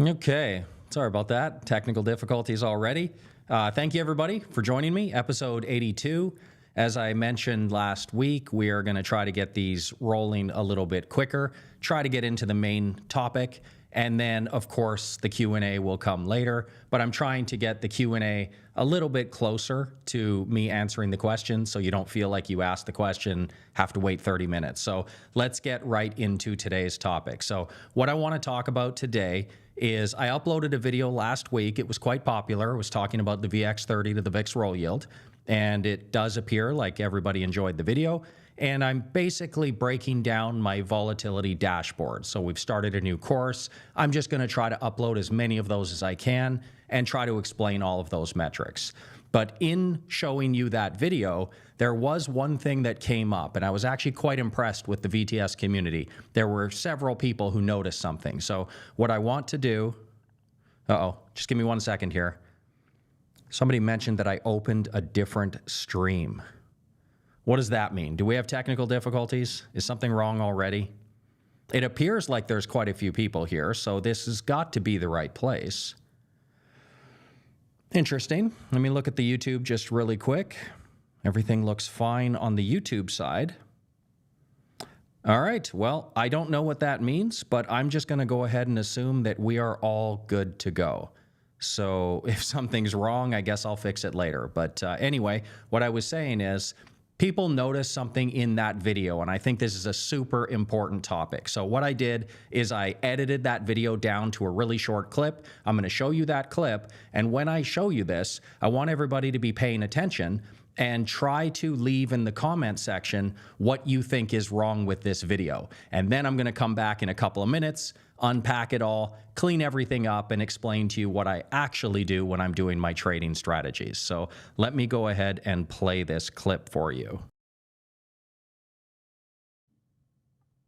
Okay, sorry about that. Technical difficulties already. Thank you everybody for joining me. Episode 82. As I mentioned last week, we are going to try to get these rolling a little bit quicker, try to get into the main topic, and then of course the Q&A will come later, but I'm trying to get the Q&A a little bit closer to me answering the question so you don't feel like you asked the question, have to wait 30 minutes. So let's get right into today's topic. So what I want to talk about today is I uploaded a video last week. It was quite popular. It was talking about the VX30 to the VIX roll yield, and it does appear like everybody enjoyed the video. And I'm basically breaking down my volatility dashboard. So we've started a new course. I'm just going to try to upload as many of those as I can and try to explain all of those metrics. But in showing you that video, there was one thing that came up, and I was actually quite impressed with the VTS community. There were several people who noticed something. So what I want to do, just give me 1 second here. Somebody mentioned that I opened a different stream. What does that mean? Do we have technical difficulties? Is something wrong already? It appears like there's quite a few people here, so this has got to be the right place. Interesting. Let me look at the YouTube just really quick. Everything looks fine on the YouTube side. All right, well, I don't know what that means, but I'm just going to go ahead and assume that we are all good to go. So if something's wrong, I guess I'll fix it later. But anyway, what I was saying is, people noticed something in that video, and I think this is a super important topic. So what I did is I edited that video down to a really short clip. I'm going to show you that clip, and when I show you this, I want everybody to be paying attention and try to leave in the comment section what you think is wrong with this video. And then I'm going to come back in a couple of minutes, unpack it all, clean everything up, and explain to you what I actually do when I'm doing my trading strategies. So let me go ahead and play this clip for you.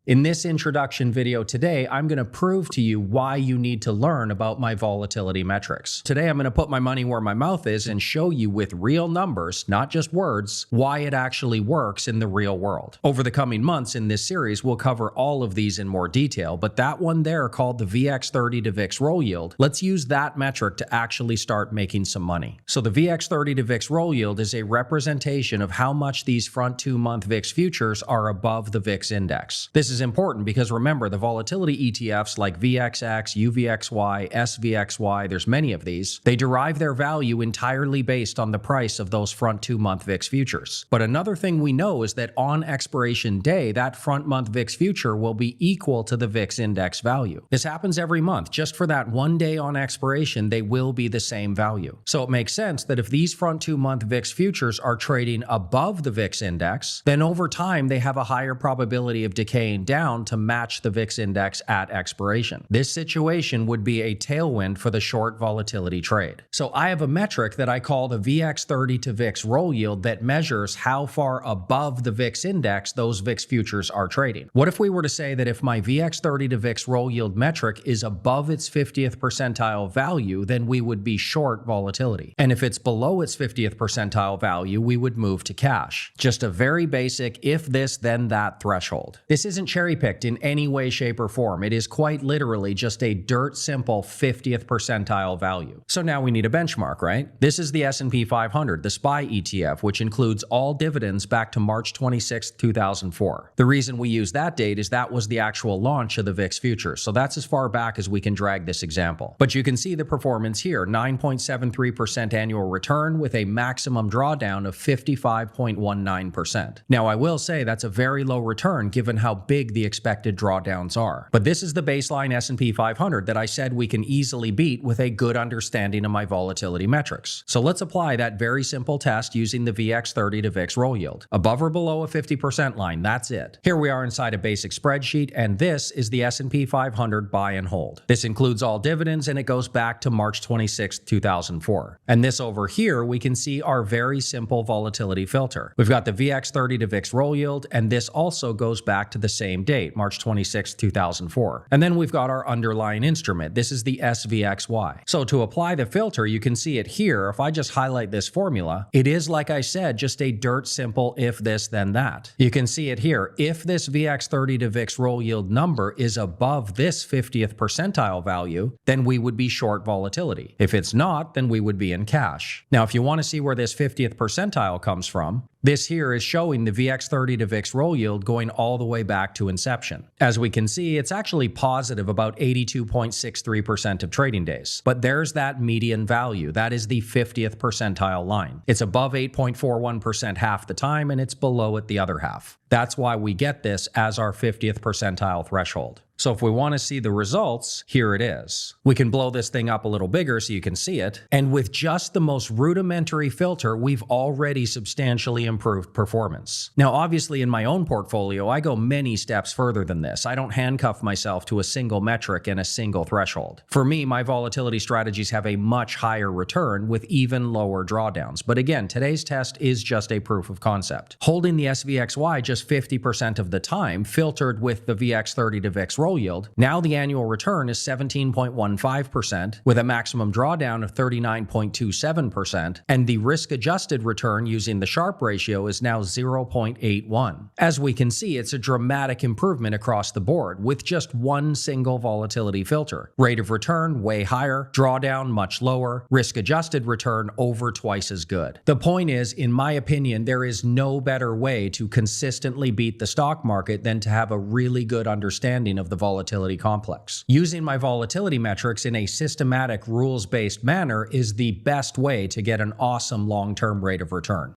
In this introduction video today, I'm going to prove to you why you need to learn about my volatility metrics. Today, I'm going to put my money where my mouth is and show you with real numbers, not just words, why it actually works in the real world. Over the coming months in this series, we'll cover all of these in more detail, but that one there called the VX30 to VIX roll yield, let's use that metric to actually start making some money. So the VX30 to VIX roll yield is a representation of how much these front 2-month VIX futures are above the VIX index. This is important because remember, the volatility ETFs like VXX, UVXY, SVXY, there's many of these, they derive their value entirely based on the price of those front 2-month VIX futures. But another thing we know is that on expiration day, that front month VIX future will be equal to the VIX index value. This happens every month. Just for that one day on expiration, they will be the same value. So it makes sense that if these front 2-month VIX futures are trading above the VIX index, then over time they have a higher probability of decaying down to match the VIX index at expiration. This situation would be a tailwind for the short volatility trade. So I have a metric that I call the VX30 to VIX roll yield that measures how far above the VIX index those VIX futures are trading. What if we were to say that if my VX30 to VIX roll yield metric is above its 50th percentile value, then we would be short volatility. And if it's below its 50th percentile value, we would move to cash. Just a very basic if this then that threshold. This isn't cherry-picked in any way, shape, or form. It is quite literally just a dirt simple 50th percentile value. So now we need a benchmark, right? This is the S&P 500, the SPY ETF, which includes all dividends back to March 26, 2004. The reason we use that date is that was the actual launch of the VIX futures. So that's as far back as we can drag this example. But you can see the performance here, 9.73% annual return with a maximum drawdown of 55.19%. Now I will say that's a very low return given how big the expected drawdowns are. But this is the baseline S&P 500 that I said we can easily beat with a good understanding of my volatility metrics. So let's apply that very simple test using the VX30 to VIX roll yield. Above or below a 50% line, that's it. Here we are inside a basic spreadsheet, and this is the S&P 500 buy and hold. This includes all dividends, and it goes back to March 26, 2004. And this over here, we can see our very simple volatility filter. We've got the VX30 to VIX roll yield, and this also goes back to the same same date, March 26, 2004. And then we've got our underlying instrument. This is the SVXY. So to apply the filter, you can see it here. If I just highlight this formula, it is, like I said, just a dirt simple if this then that. You can see it here. If this VX30 to VIX roll yield number is above this 50th percentile value, then we would be short volatility. If it's not, then we would be in cash. Now, if you want to see where this 50th percentile comes from, this here is showing the VX30 to VIX roll yield going all the way back to inception. As we can see, it's actually positive about 82.63% of trading days. But there's that median value. That is the 50th percentile line. It's above 8.41% half the time, and it's below it the other half. That's why we get this as our 50th percentile threshold. So if we want to see the results, here it is. We can blow this thing up a little bigger so you can see it. And with just the most rudimentary filter, we've already substantially improved performance. Now, obviously in my own portfolio, I go many steps further than this. I don't handcuff myself to a single metric and a single threshold. For me, my volatility strategies have a much higher return with even lower drawdowns. But again, today's test is just a proof of concept. Holding the SVXY just 50% of the time, filtered with the VX30 to VIX roll yield, now the annual return is 17.15% with a maximum drawdown of 39.27%, and the risk-adjusted return using the Sharpe ratio is now 0.81. As we can see, it's a dramatic improvement across the board with just one single volatility filter. Rate of return way higher, drawdown much lower, risk-adjusted return over twice as good. The point is, in my opinion, there is no better way to consistently beat the stock market than to have a really good understanding of the volatility complex. Using my volatility metrics in a systematic, rules-based manner is the best way to get an awesome long-term rate of return.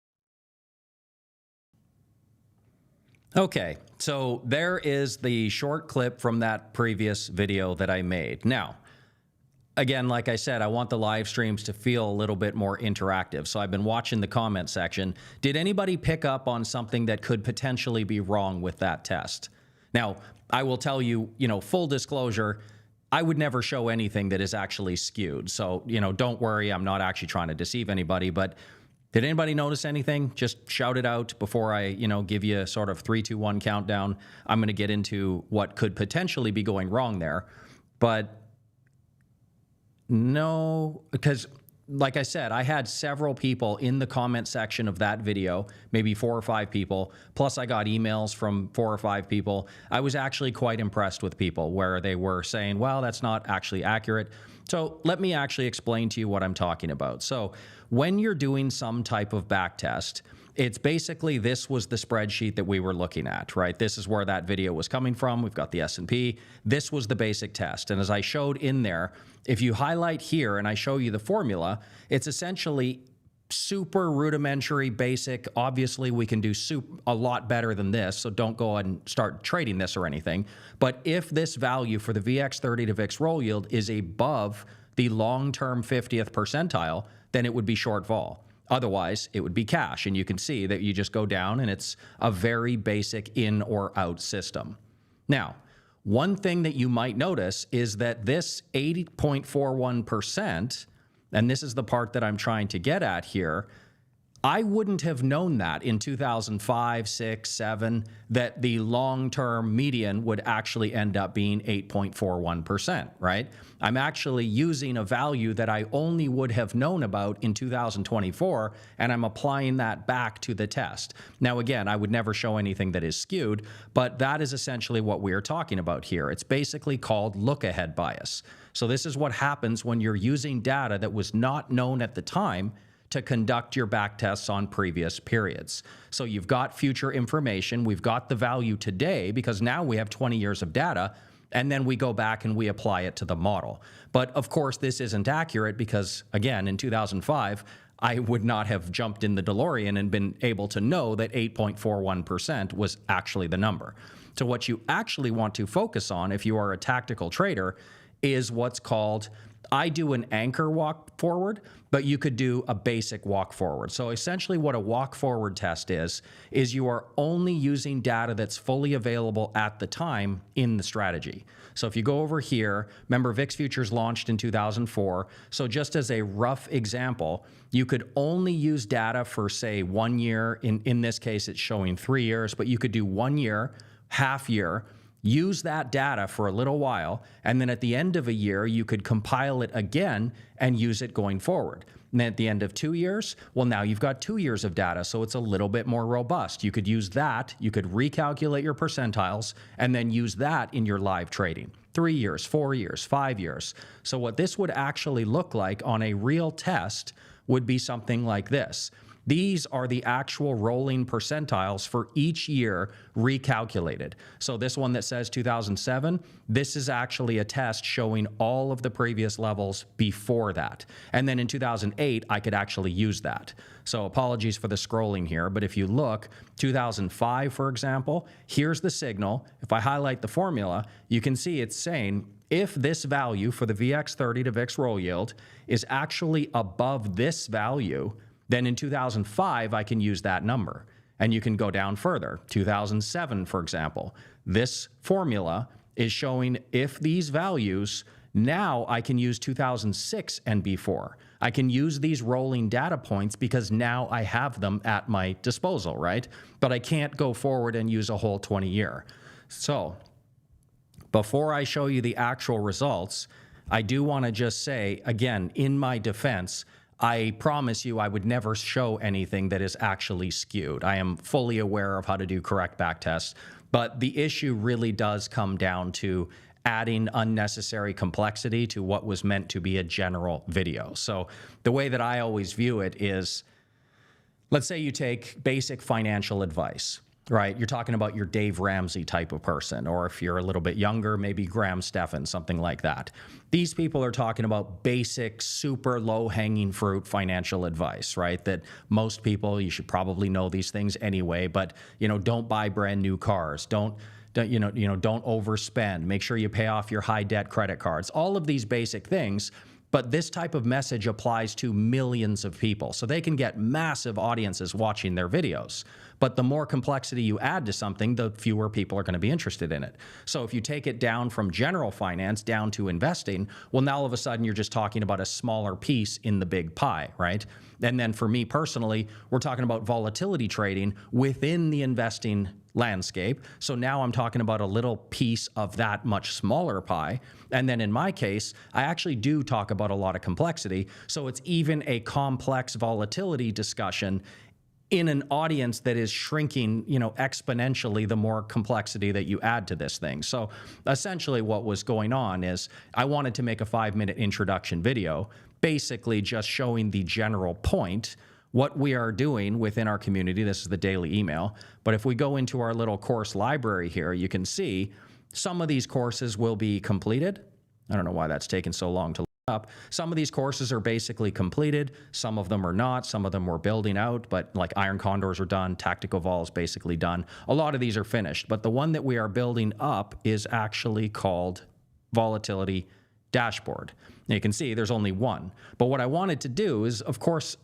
Okay, so there is the short clip from that previous video that I made. Now, again, like I said, I want the live streams to feel a little bit more interactive. So I've been watching the comment section. Did anybody pick up on something that could potentially be wrong with that test? Now, I will tell you, full disclosure, I would never show anything that is actually skewed. So, don't worry, I'm not actually trying to deceive anybody, but did anybody notice anything? Just shout it out before I, give you a sort of 3, 2, 1 countdown. I'm going to get into what could potentially be going wrong there. But no, because like I said, I had several people in the comment section of that video, maybe 4 or 5 people, plus I got emails from 4 or 5 people. I was actually quite impressed with people where they were saying, well, that's not actually accurate. So let me actually explain to you what I'm talking about. So when you're doing some type of backtest, it's basically, this was the spreadsheet that we were looking at, right? This is where that video was coming from. We've got the S&P. This was the basic test. And as I showed in there, if you highlight here and I show you the formula, it's essentially super rudimentary, basic. Obviously, we can do a lot better than this, so don't go and start trading this or anything. But if this value for the VX30 to VIX roll yield is above the long-term 50th percentile, then it would be short vol. Otherwise, it would be cash, and you can see that you just go down and it's a very basic in or out system. Now, one thing that you might notice is that this 80.41%, and this is the part that I'm trying to get at here, I wouldn't have known that in 2005, 6, 7, that the long-term median would actually end up being 8.41%, right? I'm actually using a value that I only would have known about in 2024, and I'm applying that back to the test. Now, again, I would never show anything that is skewed, but that is essentially what we're talking about here. It's basically called look-ahead bias. So this is what happens when you're using data that was not known at the time to conduct your backtests on previous periods. So you've got future information, we've got the value today because now we have 20 years of data, and then we go back and we apply it to the model. But of course, this isn't accurate because, again, in 2005, I would not have jumped in the DeLorean and been able to know that 8.41% was actually the number. So what you actually want to focus on if you are a tactical trader is what's called, I do an anchor walk forward, but you could do a basic walk forward. So essentially what a walk forward test is you are only using data that's fully available at the time in the strategy. So if you go over here, remember VIX futures launched in 2004. So just as a rough example, you could only use data for say 1 year. In this case, it's showing 3 years, but you could do 1 year, half year, use that data for a little while, and then at the end of a year, you could compile it again and use it going forward. And then at the end of 2 years, well, now you've got 2 years of data, so it's a little bit more robust. You could use that, you could recalculate your percentiles, and then use that in your live trading. 3 years, 4 years, 5 years. So what this would actually look like on a real test would be something like this. These are the actual rolling percentiles for each year recalculated. So this one that says 2007, this is actually a test showing all of the previous levels before that. And then in 2008, I could actually use that. So apologies for the scrolling here, but if you look, 2005, for example, here's the signal. If I highlight the formula, you can see it's saying if this value for the VX30 to VIX roll yield is actually above this value, then in 2005, I can use that number. And you can go down further. 2007, for example, this formula is showing if these values, now I can use 2006 and before. I can use these rolling data points because now I have them at my disposal, right? But I can't go forward and use a whole 20 year. So before I show you the actual results, I do want to just say, again, in my defense, I promise you I would never show anything that is actually skewed. I am fully aware of how to do correct backtests, but the issue really does come down to adding unnecessary complexity to what was meant to be a general video. So the way that I always view it is, let's say you take basic financial advice, right? You're talking about your Dave Ramsey type of person, or if you're a little bit younger, maybe Graham Stephan, something like that. These people are talking about basic, super low-hanging fruit financial advice, right? That most people, you should probably know these things anyway, but don't buy brand new cars. Don't overspend. Make sure you pay off your high debt credit cards. All of these basic things. But this type of message applies to millions of people. So they can get massive audiences watching their videos. But the more complexity you add to something, the fewer people are going to be interested in it. So if you take it down from general finance down to investing, well, now all of a sudden you're just talking about a smaller piece in the big pie, right? And then for me personally, we're talking about volatility trading within the investing landscape. So now I'm talking about a little piece of that much smaller pie. And then in my case, I actually do talk about a lot of complexity. So it's even a complex volatility discussion in an audience that is shrinking, exponentially the more complexity that you add to this thing. So essentially what was going on is I wanted to make a 5-minute introduction video, basically just showing the general point, what we are doing within our community. This is the daily email. But if we go into our little course library here, you can see some of these courses will be completed. I don't know why that's taken so long to look up. Some of these courses are basically completed. Some of them are not. Some of them we're building out, but like Iron Condors are done. Tactical Vol is basically done. A lot of these are finished, but the one that we are building up is actually called Volatility Dashboard. Now you can see there's only one. But what I wanted to do is, of course,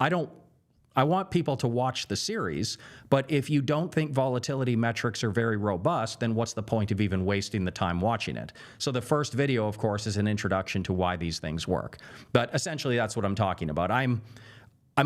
I want people to watch the series, but if you don't think volatility metrics are very robust, then what's the point of even wasting the time watching it? So the first video, of course, is an introduction to why these things work. But essentially, that's what I'm talking about. I'm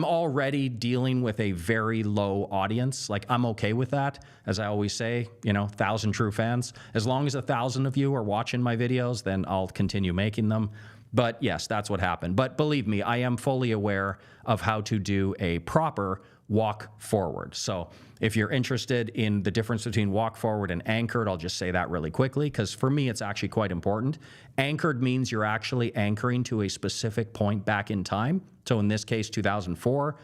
already dealing with a very low audience. Like, I'm okay with that. As I always say, 1,000 true fans. As long as 1,000 of you are watching my videos, then I'll continue making them. But yes, that's what happened. But believe me, I am fully aware of how to do a proper walk forward. So if you're interested in the difference between walk forward and anchored, I'll just say that really quickly, because for me, it's actually quite important. Anchored means you're actually anchoring to a specific point back in time. So in this case, 2004.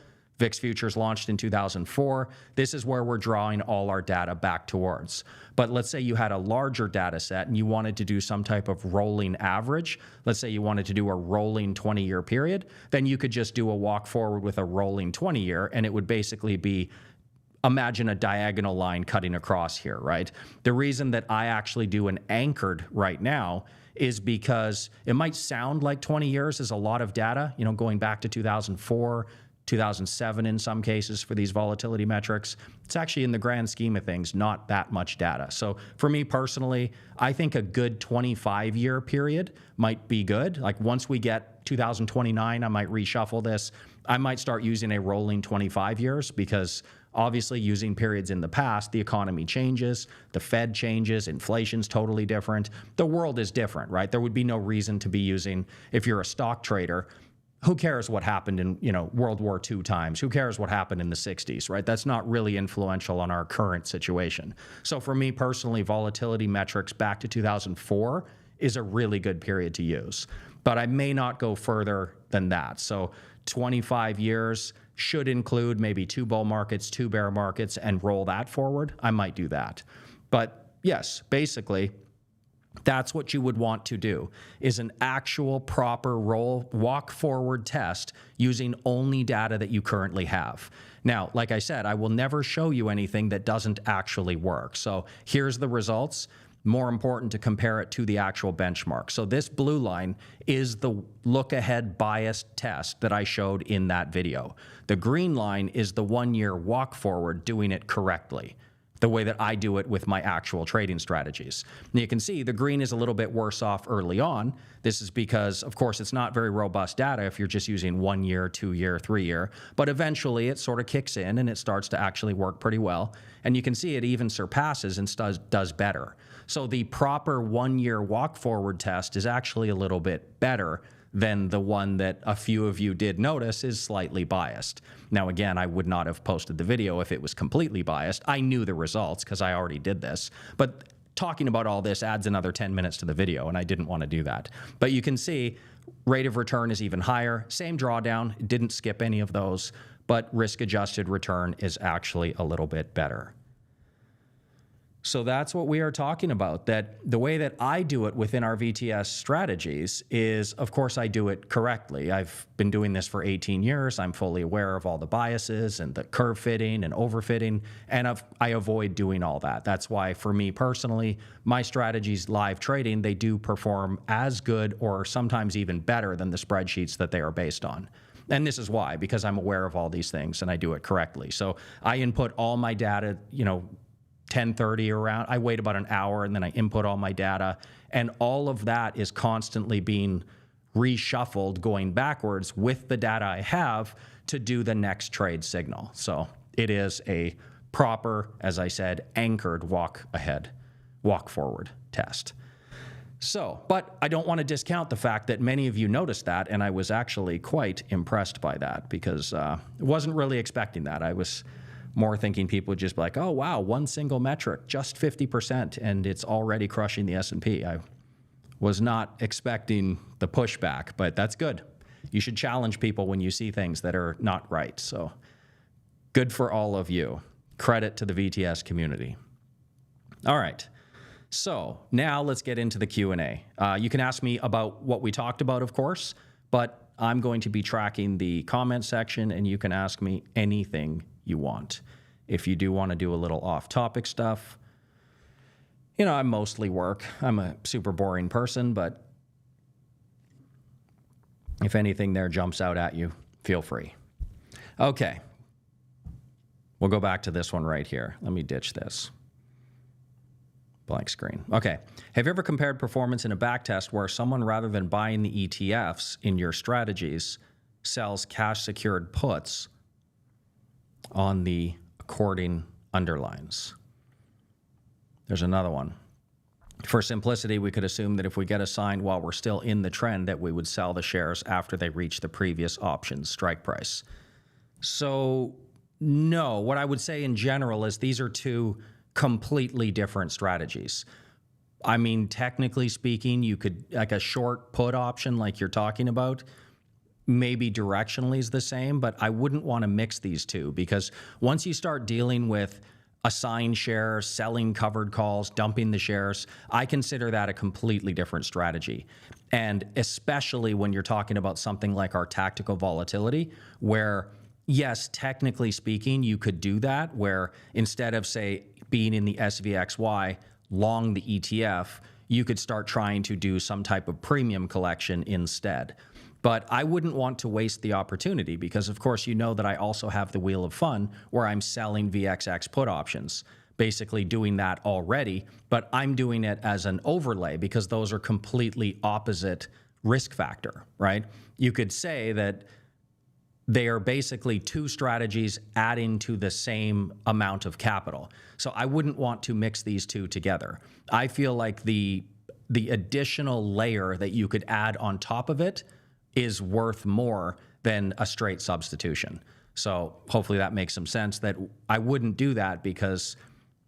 VIX futures launched in 2004. This is where we're drawing all our data back towards. But let's say you had a larger data set and you wanted to do some type of rolling average. Let's say you wanted to do a rolling 20-year period. Then you could just do a walk forward with a rolling 20-year, and it would basically be, imagine a diagonal line cutting across here, right? The reason that I actually do an anchored right now is because it might sound like 20 years is a lot of data, going back to 2004, 2007 in some cases for these volatility metrics. It's actually, in the grand scheme of things, not that much data. So for me personally, I think a good 25-year period might be good. Like once we get 2029, I might reshuffle this. I might start using a rolling 25 years because Obviously, using periods in the past, the economy changes, the Fed changes, inflation's totally different. The world is different, right? There would be no reason to be using, if you're a stock trader, who cares what happened in, World War II times? Who cares what happened in the 60s, right? That's not really influential on our current situation. So for me personally, volatility metrics back to 2004 is a really good period to use. But I may not go further than that. So 25 years should include maybe 2 bull markets, 2 bear markets, and roll that forward. I might do that. But yes, basically, that's what you would want to do, is an actual proper walk forward test using only data that you currently have. Now, like I said, I will never show you anything that doesn't actually work. So here's the results. More important to compare it to the actual benchmark. So this blue line is the look ahead biased test that I showed in that video. The green line is the 1-year walk forward doing it correctly, the way that I do it with my actual trading strategies. And you can see the green is a little bit worse off early on. This is because, of course, it's not very robust data if you're just using 1 year, 2 year, 3 year, but eventually it sort of kicks in and it starts to actually work pretty well. And you can see it even surpasses and does better. So the proper 1-year walk forward test is actually a little bit better than the one that a few of you did notice is slightly biased. Now, again, I would not have posted the video if it was completely biased. I knew the results because I already did this, but talking about all this adds another 10 minutes to the video, and I didn't want to do that. But you can see rate of return is even higher. Same drawdown, didn't skip any of those, but risk-adjusted return is actually a little bit better. So that's what we are talking about, that the way that I do it within our VTS strategies is, of course, I do it correctly. I've been doing this for 18 years. I'm fully aware of all the biases and the curve fitting and overfitting, and I avoid doing all that. That's why, for me personally, my strategies live trading, they do perform as good or sometimes even better than the spreadsheets that they are based on. And this is why, because I'm aware of all these things and I do it correctly. So I input all my data, 10:30 around, I wait about an hour and then I input all my data, and all of that is constantly being reshuffled going backwards with the data I have to do the next trade signal. So it is a proper, as I said, anchored walk forward test. So, but I don't want to discount the fact that many of you noticed that, and I was actually quite impressed by that because I wasn't really expecting that. I was more thinking people would just be like, oh, wow, one single metric, just 50%, and it's already crushing the S&P. I was not expecting the pushback, but that's good. You should challenge people when you see things that are not right. So good for all of you. Credit to the VTS community. All right. So now let's get into the Q&A. You can ask me about what we talked about, of course, but I'm going to be tracking the comment section, and you can ask me anything you want. If you do want to do a little off-topic stuff, I mostly work. I'm a super boring person, but if anything there jumps out at you, feel free. Okay. We'll go back to this one right here. Let me ditch this. Blank screen. Okay. Have you ever compared performance in a backtest where someone, rather than buying the ETFs in your strategies, sells cash-secured puts on the according underlines? There's another one. For simplicity, we could assume that if we get a sign while we're still in the trend, that we would sell the shares after they reach the previous option's strike price. So no, what I would say in general is these are two completely different strategies. I mean, technically speaking, you could, like a short put option like you're talking about, maybe directionally is the same, but I wouldn't want to mix these two, because once you start dealing with assigned shares, selling covered calls, dumping the shares, I consider that a completely different strategy. And especially when you're talking about something like our tactical volatility, where yes, technically speaking, you could do that, where instead of, say, being in the SVXY long the ETF, you could start trying to do some type of premium collection instead. But I wouldn't want to waste the opportunity because, of course, you know that I also have the Wheel of Fun where I'm selling VXX put options, basically doing that already, but I'm doing it as an overlay because those are completely opposite risk factor, right? You could say that they are basically two strategies adding to the same amount of capital. So I wouldn't want to mix these two together. I feel like the additional layer that you could add on top of it is worth more than a straight substitution. So hopefully that makes some sense, that I wouldn't do that, because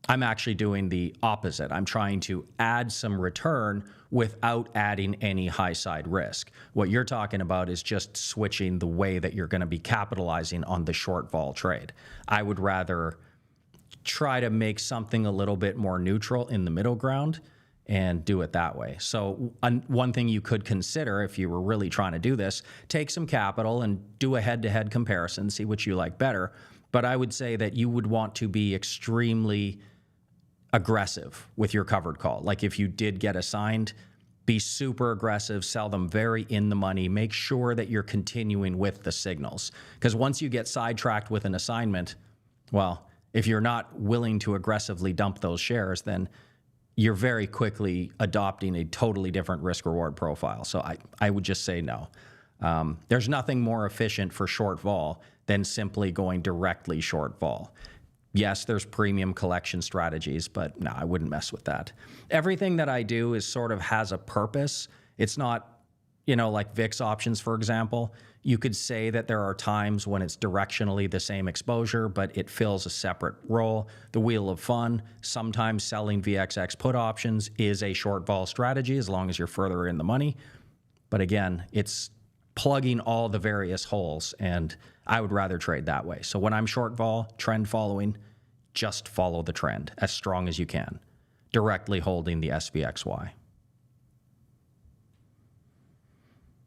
I'm actually doing the opposite. I'm trying to add some return without adding any high side risk. What you're talking about is just switching the way that you're going to be capitalizing on the short vol trade. I would rather try to make something a little bit more neutral in the middle ground and do it that way. So one thing you could consider, if you were really trying to do this, take some capital and do a head-to-head comparison, see which you like better. But I would say that you would want to be extremely aggressive with your covered call. Like if you did get assigned, be super aggressive, sell them very in the money, make sure that you're continuing with the signals. Because once you get sidetracked with an assignment, well, if you're not willing to aggressively dump those shares, then you're very quickly adopting a totally different risk-reward profile. So I would just say no. There's nothing more efficient for short vol than simply going directly short vol. Yes, there's premium collection strategies, but no, I wouldn't mess with that. Everything that I do is sort of has a purpose. It's not, like VIX options, for example. You could say that there are times when it's directionally the same exposure, but it fills a separate role. The wheel of fun, sometimes selling VXX put options is a short vol strategy as long as you're further in the money. But again, it's plugging all the various holes, and I would rather trade that way. So when I'm short vol, trend following, just follow the trend as strong as you can, directly holding the SPXY.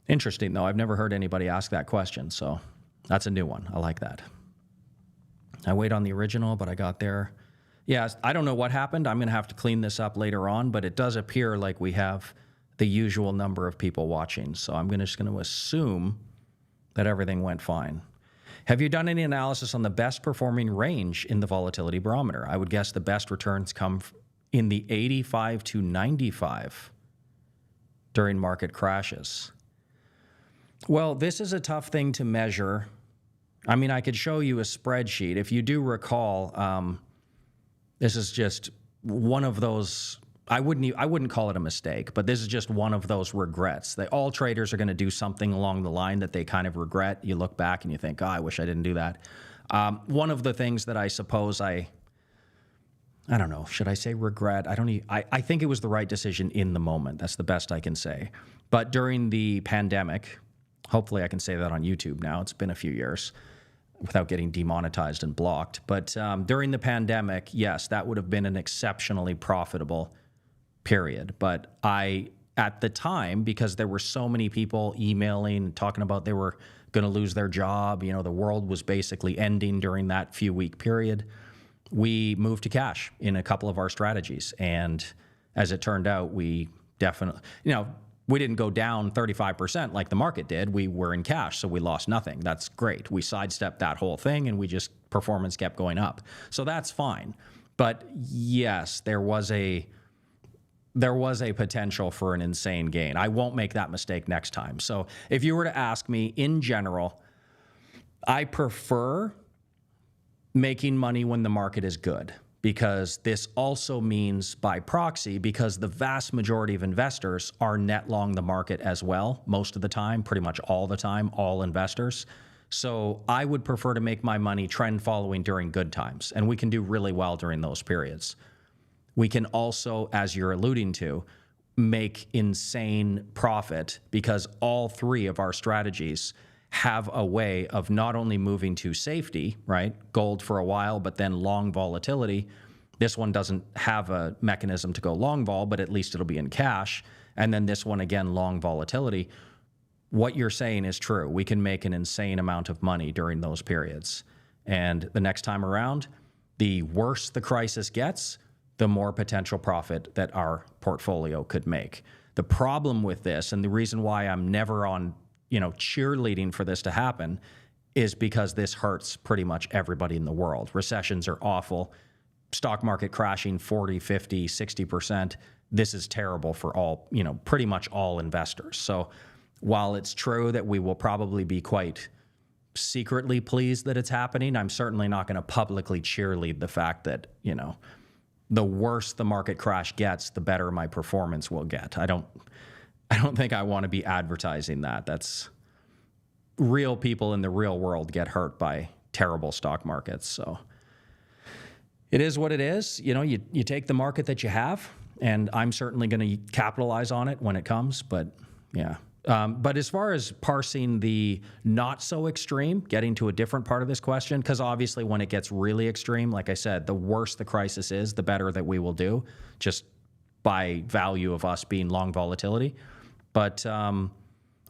Interesting, though. I've never heard anybody ask that question, so that's a new one. I like that. I wait on the original, but I got there. Yeah, I don't know what happened. I'm going to have to clean this up later on, but it does appear like we have the usual number of people watching. So I'm just going to assume that everything went fine. Have you done any analysis on the best performing range in the Volatility Barometer? I would guess the best returns come in the 85 to 95 during market crashes. Well, this is a tough thing to measure. I mean, I could show you a spreadsheet. If you do recall, this is just one of those, I wouldn't call it a mistake, but this is just one of those regrets. All traders are going to do something along the line that they kind of regret. You look back and you think, oh, I wish I didn't do that. One of the things that I suppose I don't know, should I say regret? I think it was the right decision in the moment. That's the best I can say. But during the pandemic, hopefully I can say that on YouTube now. It's been a few years without getting demonetized and blocked. But during the pandemic, yes, that would have been an exceptionally profitable period. But at the time, because there were so many people emailing, talking about they were going to lose their job, the world was basically ending during that few week period, we moved to cash in a couple of our strategies. And as it turned out, we definitely, we didn't go down 35% like the market did. We were in cash, so we lost nothing. That's great. We sidestepped that whole thing, and performance kept going up. So that's fine. But yes, there was a potential for an insane gain. I won't make that mistake next time. So if you were to ask me in general, I prefer making money when the market is good, because this also means by proxy, because the vast majority of investors are net long the market as well, most of the time, pretty much all the time, all investors. So I would prefer to make my money trend following during good times, and we can do really well during those periods. We can also, as you're alluding to, make insane profit, because all three of our strategies have a way of not only moving to safety, right? Gold for a while, but then long volatility. This one doesn't have a mechanism to go long vol, but at least it'll be in cash. And then this one, again, long volatility. What you're saying is true. We can make an insane amount of money during those periods. And the next time around, the worse the crisis gets, the more potential profit that our portfolio could make. The problem with this, and the reason why I'm never on cheerleading for this to happen, is because this hurts pretty much everybody in the world. Recessions are awful. Stock market crashing 40, 50, 60%. This is terrible for all, pretty much all investors. So while it's true that we will probably be quite secretly pleased that it's happening. I'm certainly not going to publicly cheerlead the fact that, the worse the market crash gets, the better my performance will get. I don't think I want to be advertising that. That's real people in the real world get hurt by terrible stock markets. So it is what it is. You take the market that you have, and I'm certainly going to capitalize on it when it comes. But yeah. But as far as parsing the not so extreme, getting to a different part of this question, because obviously when it gets really extreme, like I said, the worse the crisis is, the better that we will do, just by value of us being long volatility. But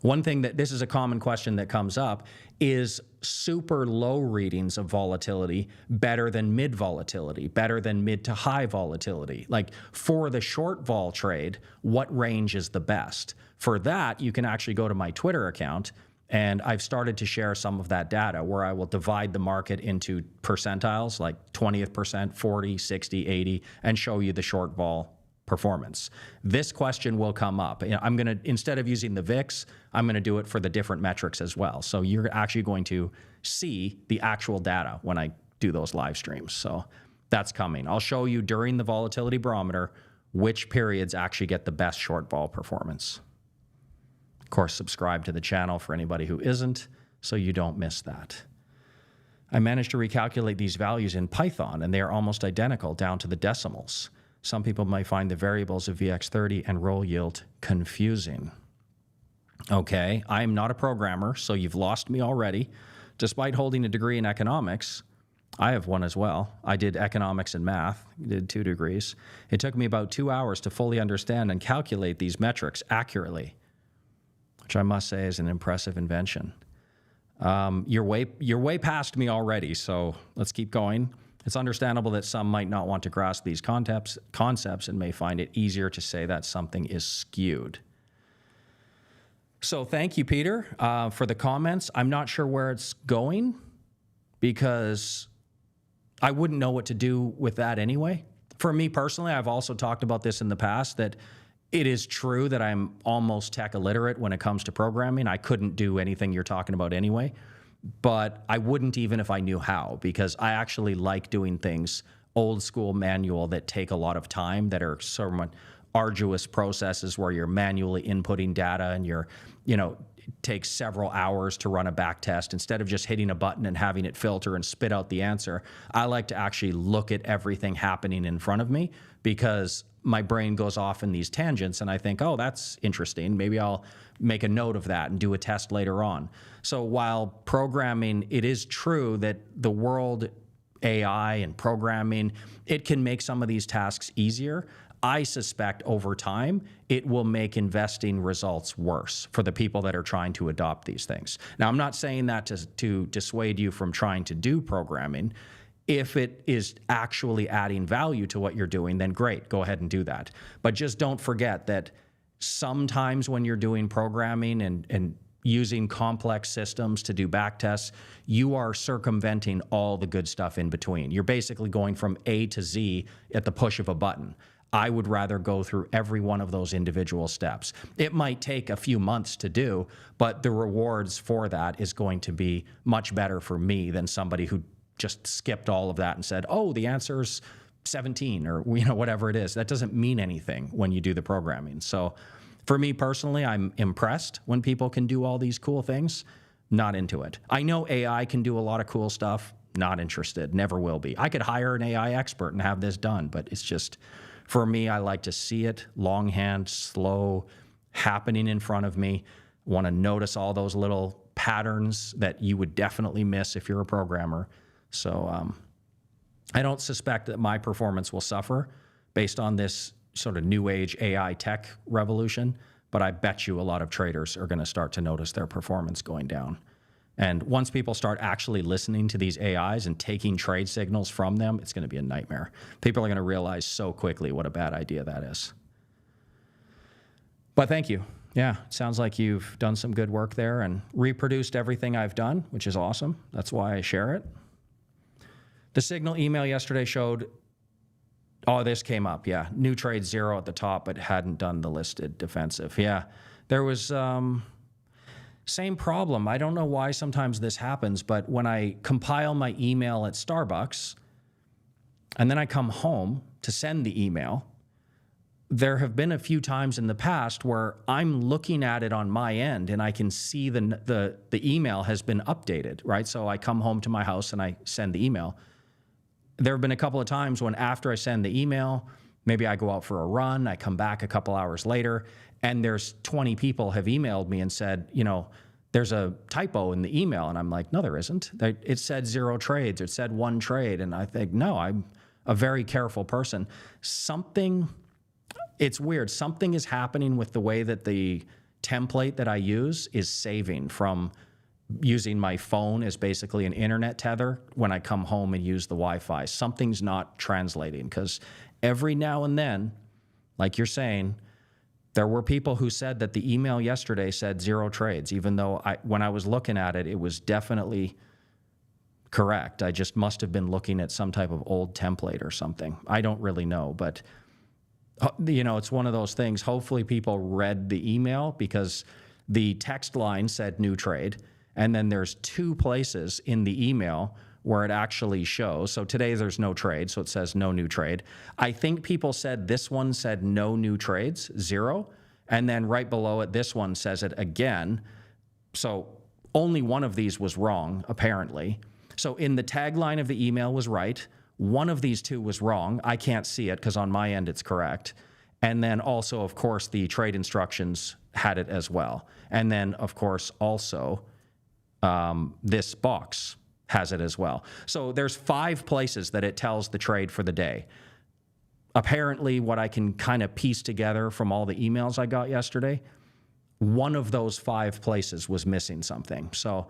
one thing this is a common question that comes up, is super low readings of volatility better than mid volatility, better than mid to high volatility? Like for the short vol trade, what range is the best? For that, you can actually go to my Twitter account, and I've started to share some of that data where I will divide the market into percentiles, like 20th percent, 40, 60, 80, and show you the short vol performance. This question will come up. I'm going to, instead of using the VIX, I'm going to do it for the different metrics as well. So you're actually going to see the actual data when I do those live streams. So that's coming. I'll show you during the Volatility Barometer which periods actually get the best short vol performance. Of course, subscribe to the channel for anybody who isn't, so you don't miss that. I managed to recalculate these values in Python, and they are almost identical down to the decimals. Some people might find the variables of VX30 and roll yield confusing. Okay, I'm not a programmer, so you've lost me already. Despite holding a degree in economics, I have one as well. I did economics and math, did 2 degrees. It took me about 2 hours to fully understand and calculate these metrics accurately, which I must say is an impressive invention. You're way past me already, so let's keep going. It's understandable that some might not want to grasp these concepts and may find it easier to say that something is skewed. So thank you, Peter, for the comments. I'm not sure where it's going because I wouldn't know what to do with that anyway. For me personally, I've also talked about this in the past, that it is true that I'm almost tech illiterate when it comes to programming. I couldn't do anything you're talking about anyway, but I wouldn't even if I knew how, because I actually like doing things old school manual that take a lot of time, that are sort of arduous processes where you're manually inputting data and it takes several hours to run a back test. Instead of just hitting a button and having it filter and spit out the answer, I like to actually look at everything happening in front of me, because my brain goes off in these tangents and I think, oh, that's interesting. Maybe I'll make a note of that and do a test later on. So while programming, it is true that the world, AI and programming, it can make some of these tasks easier. I suspect over time, it will make investing results worse for the people that are trying to adopt these things. Now, I'm not saying that to dissuade you from trying to do programming. If it is actually adding value to what you're doing, then great, go ahead and do that. But just don't forget that sometimes when you're doing programming and using complex systems to do backtests, you are circumventing all the good stuff in between. You're basically going from A to Z at the push of a button. I would rather go through every one of those individual steps. It might take a few months to do, but the rewards for that is going to be much better for me than somebody who just skipped all of that and said, oh, the answer's 17 or whatever it is. That doesn't mean anything when you do the programming. So for me personally, I'm impressed when people can do all these cool things. Not into it. I know AI can do a lot of cool stuff. Not interested. Never will be. I could hire an AI expert and have this done, but it's just, for me, I like to see it longhand, slow, happening in front of me. Want to notice all those little patterns that you would definitely miss if you're a programmer. So I don't suspect that my performance will suffer based on this sort of new age AI tech revolution, but I bet you a lot of traders are going to start to notice their performance going down. And once people start actually listening to these AIs and taking trade signals from them, it's going to be a nightmare. People are going to realize so quickly what a bad idea that is. But thank you. Yeah, it sounds like you've done some good work there and reproduced everything I've done, which is awesome. That's why I share it. The signal email yesterday showed, oh, this came up, yeah. New trade 0 at the top, but hadn't done the listed defensive. Yeah, there was Same problem. I don't know why sometimes this happens, but when I compile my email at Starbucks and then I come home to send the email, there have been a few times in the past where I'm looking at it on my end and I can see the email has been updated, right? So I come home to my house and I send the email. There have been a couple of times when after I send the email, maybe I go out for a run, I come back a couple hours later, and there's 20 people have emailed me and said, you know, there's a typo in the email. And I'm like, no, there isn't. It said 0 trades. It said 1 trade. And I think, no, I'm a very careful person. It's weird. Something is happening with the way that the template that I use is saving from using my phone as basically an internet tether when I come home and use the Wi-Fi. Something's not translating, because every now and then, like you're saying, there were people who said that the email yesterday said 0 trades, even though when I was looking at it, it was definitely correct. I just must have been looking at some type of old template or something. I don't really know, but you know, it's one of those things. Hopefully people read the email, because the text line said new trade, and then there's 2 places in the email where it actually shows. So today there's no trade, so it says no new trade. I think people said this one said no new trades, 0, and then right below it, this one says it again. So only one of these was wrong, apparently. So in the tagline of the email was right. One of these 2 was wrong. I can't see it because on my end it's correct. And then also, of course, the trade instructions had it as well. And then, of course, also this box has it as well. So there's 5 places that it tells the trade for the day. Apparently, what I can kind of piece together from all the emails I got yesterday, one of those 5 places was missing something. So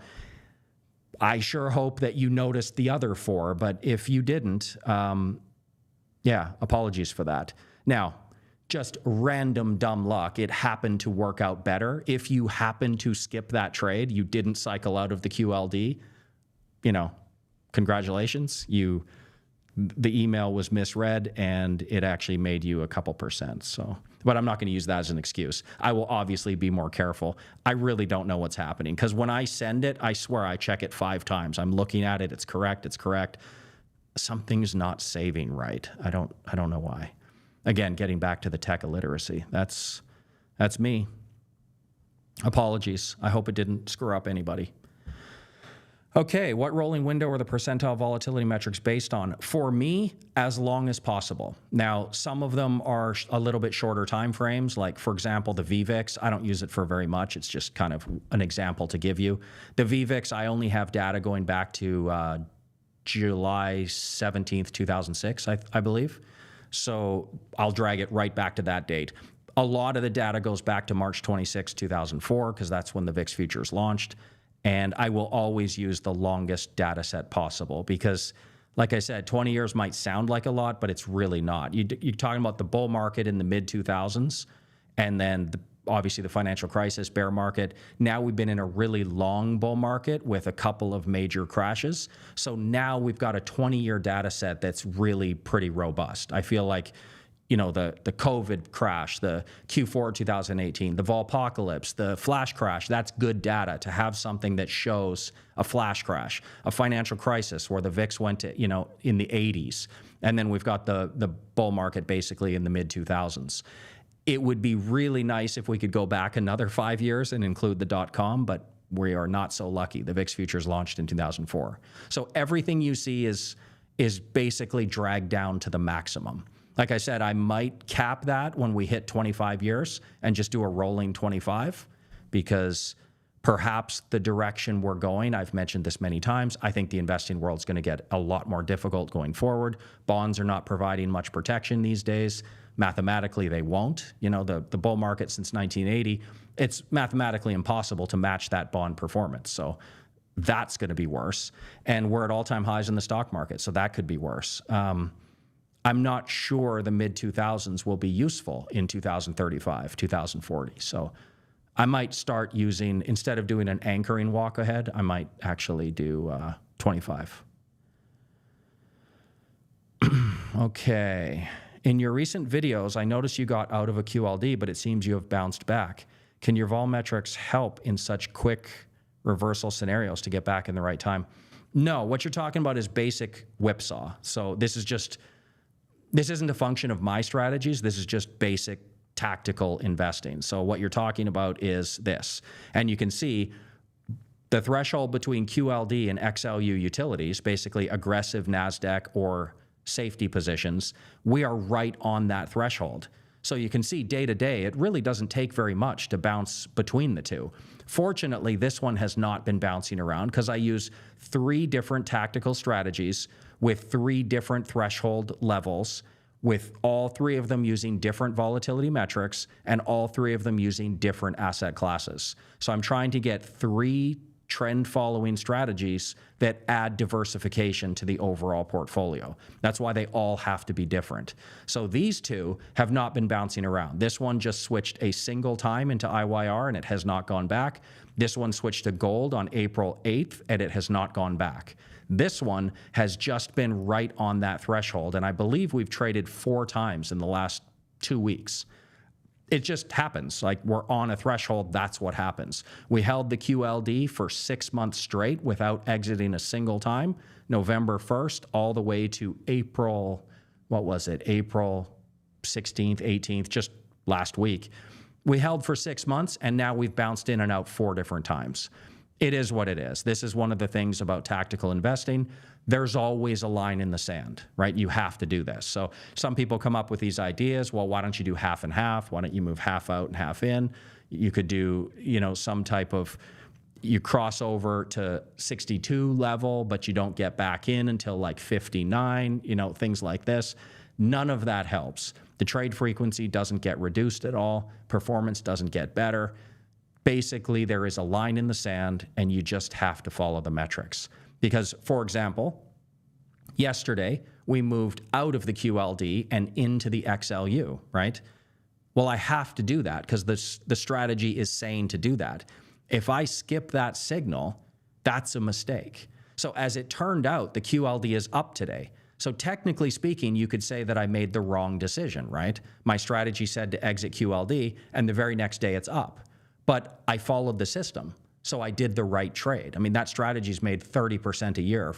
I sure hope that you noticed the other 4, but if you didn't, yeah, apologies for that. Now, just random dumb luck, it happened to work out better. If you happen to skip that trade, you didn't cycle out of the QLD, you know, congratulations. The email was misread and it actually made you a couple percent. So, but I'm not going to use that as an excuse. I will obviously be more careful. I really don't know what's happening, because when I send it, I swear I check it 5 times. I'm looking at it. It's correct. It's correct. Something's not saving right. I don't know why. Again, getting back to the tech illiteracy. That's me. Apologies. I hope it didn't screw up anybody. Okay, what rolling window are the percentile volatility metrics based on? For me, as long as possible. Now, some of them are a little bit shorter time frames, like, for example, the VVIX. I don't use it for very much. It's just kind of an example to give you. The VVIX, I only have data going back to July 17th, 2006, I believe. So I'll drag it right back to that date. A lot of the data goes back to March 26, 2004, because that's when the VIX futures launched. And I will always use the longest data set possible, because, like I said, 20 years might sound like a lot, but it's really not. You're talking about the bull market in the mid-2000s, and then obviously the financial crisis, bear market. Now we've been in a really long bull market with a couple of major crashes. So now we've got a 20-year data set that's really pretty robust. I feel like, you know, the COVID crash, the Q4 2018, the Volpocalypse, the flash crash, that's good data to have something that shows a flash crash, a financial crisis where the VIX went to, you know, in the 80s. And then we've got the bull market basically in the mid-2000s. It would be really nice if we could go back another 5 years and include the .com, but we are not so lucky. The VIX futures launched in 2004. So everything you see is basically dragged down to the maximum. Like I said, I might cap that when we hit 25 years and just do a rolling 25, because perhaps the direction we're going, I've mentioned this many times, I think the investing world is going to get a lot more difficult going forward. Bonds are not providing much protection these days. Mathematically, they won't. You know, the bull market since 1980, it's mathematically impossible to match that bond performance. So that's going to be worse. And we're at all-time highs in the stock market, so that could be worse. I'm not sure the mid-2000s will be useful in 2035, 2040. So I might start using, instead of doing an anchoring walk ahead, I might actually do 25. Okay. In your recent videos, I noticed you got out of a QLD, but it seems you have bounced back. Can your vol metrics help in such quick reversal scenarios to get back in the right time? No, what you're talking about is basic whipsaw. So this isn't a function of my strategies. This is just basic tactical investing. So what you're talking about is this. And you can see the threshold between QLD and XLU utilities, basically aggressive NASDAQ or safety positions, we are right on that threshold. So you can see day to day, it really doesn't take very much to bounce between the two. Fortunately, this one has not been bouncing around because I use 3 different tactical strategies with 3 different threshold levels, with all 3 of them using different volatility metrics and all 3 of them using different asset classes. So I'm trying to get 3 trend following strategies that add diversification to the overall portfolio. That's why they all have to be different. So these 2 have not been bouncing around. This one just switched a single time into IYR and it has not gone back. This one switched to gold on April 8th and it has not gone back. This one has just been right on that threshold, and I believe we've traded 4 times in the last 2 weeks. It just happens. Like, we're on a threshold, that's what happens. We held the QLD for 6 months straight without exiting a single time, November 1st all the way to April, what was it, April 16th, 18th, just last week. We held for 6 months, and now we've bounced in and out 4 different times. It is what it is. This is one of the things about tactical investing. There's always a line in the sand, right? You have to do this. So some people come up with these ideas. Well, why don't you do half and half? Why don't you move half out and half in? You could do, some type of, you cross over to 62 level, but you don't get back in until like 59, things like this. None of that helps. The trade frequency doesn't get reduced at all. Performance doesn't get better. Basically, there is a line in the sand, and you just have to follow the metrics. Because, for example, yesterday, we moved out of the QLD and into the XLU, right? Well, I have to do that because the strategy is saying to do that. If I skip that signal, that's a mistake. So as it turned out, the QLD is up today. So technically speaking, you could say that I made the wrong decision, right? My strategy said to exit QLD, and the very next day it's up. But I followed the system, so I did the right trade. I mean, that strategy's made 30% a year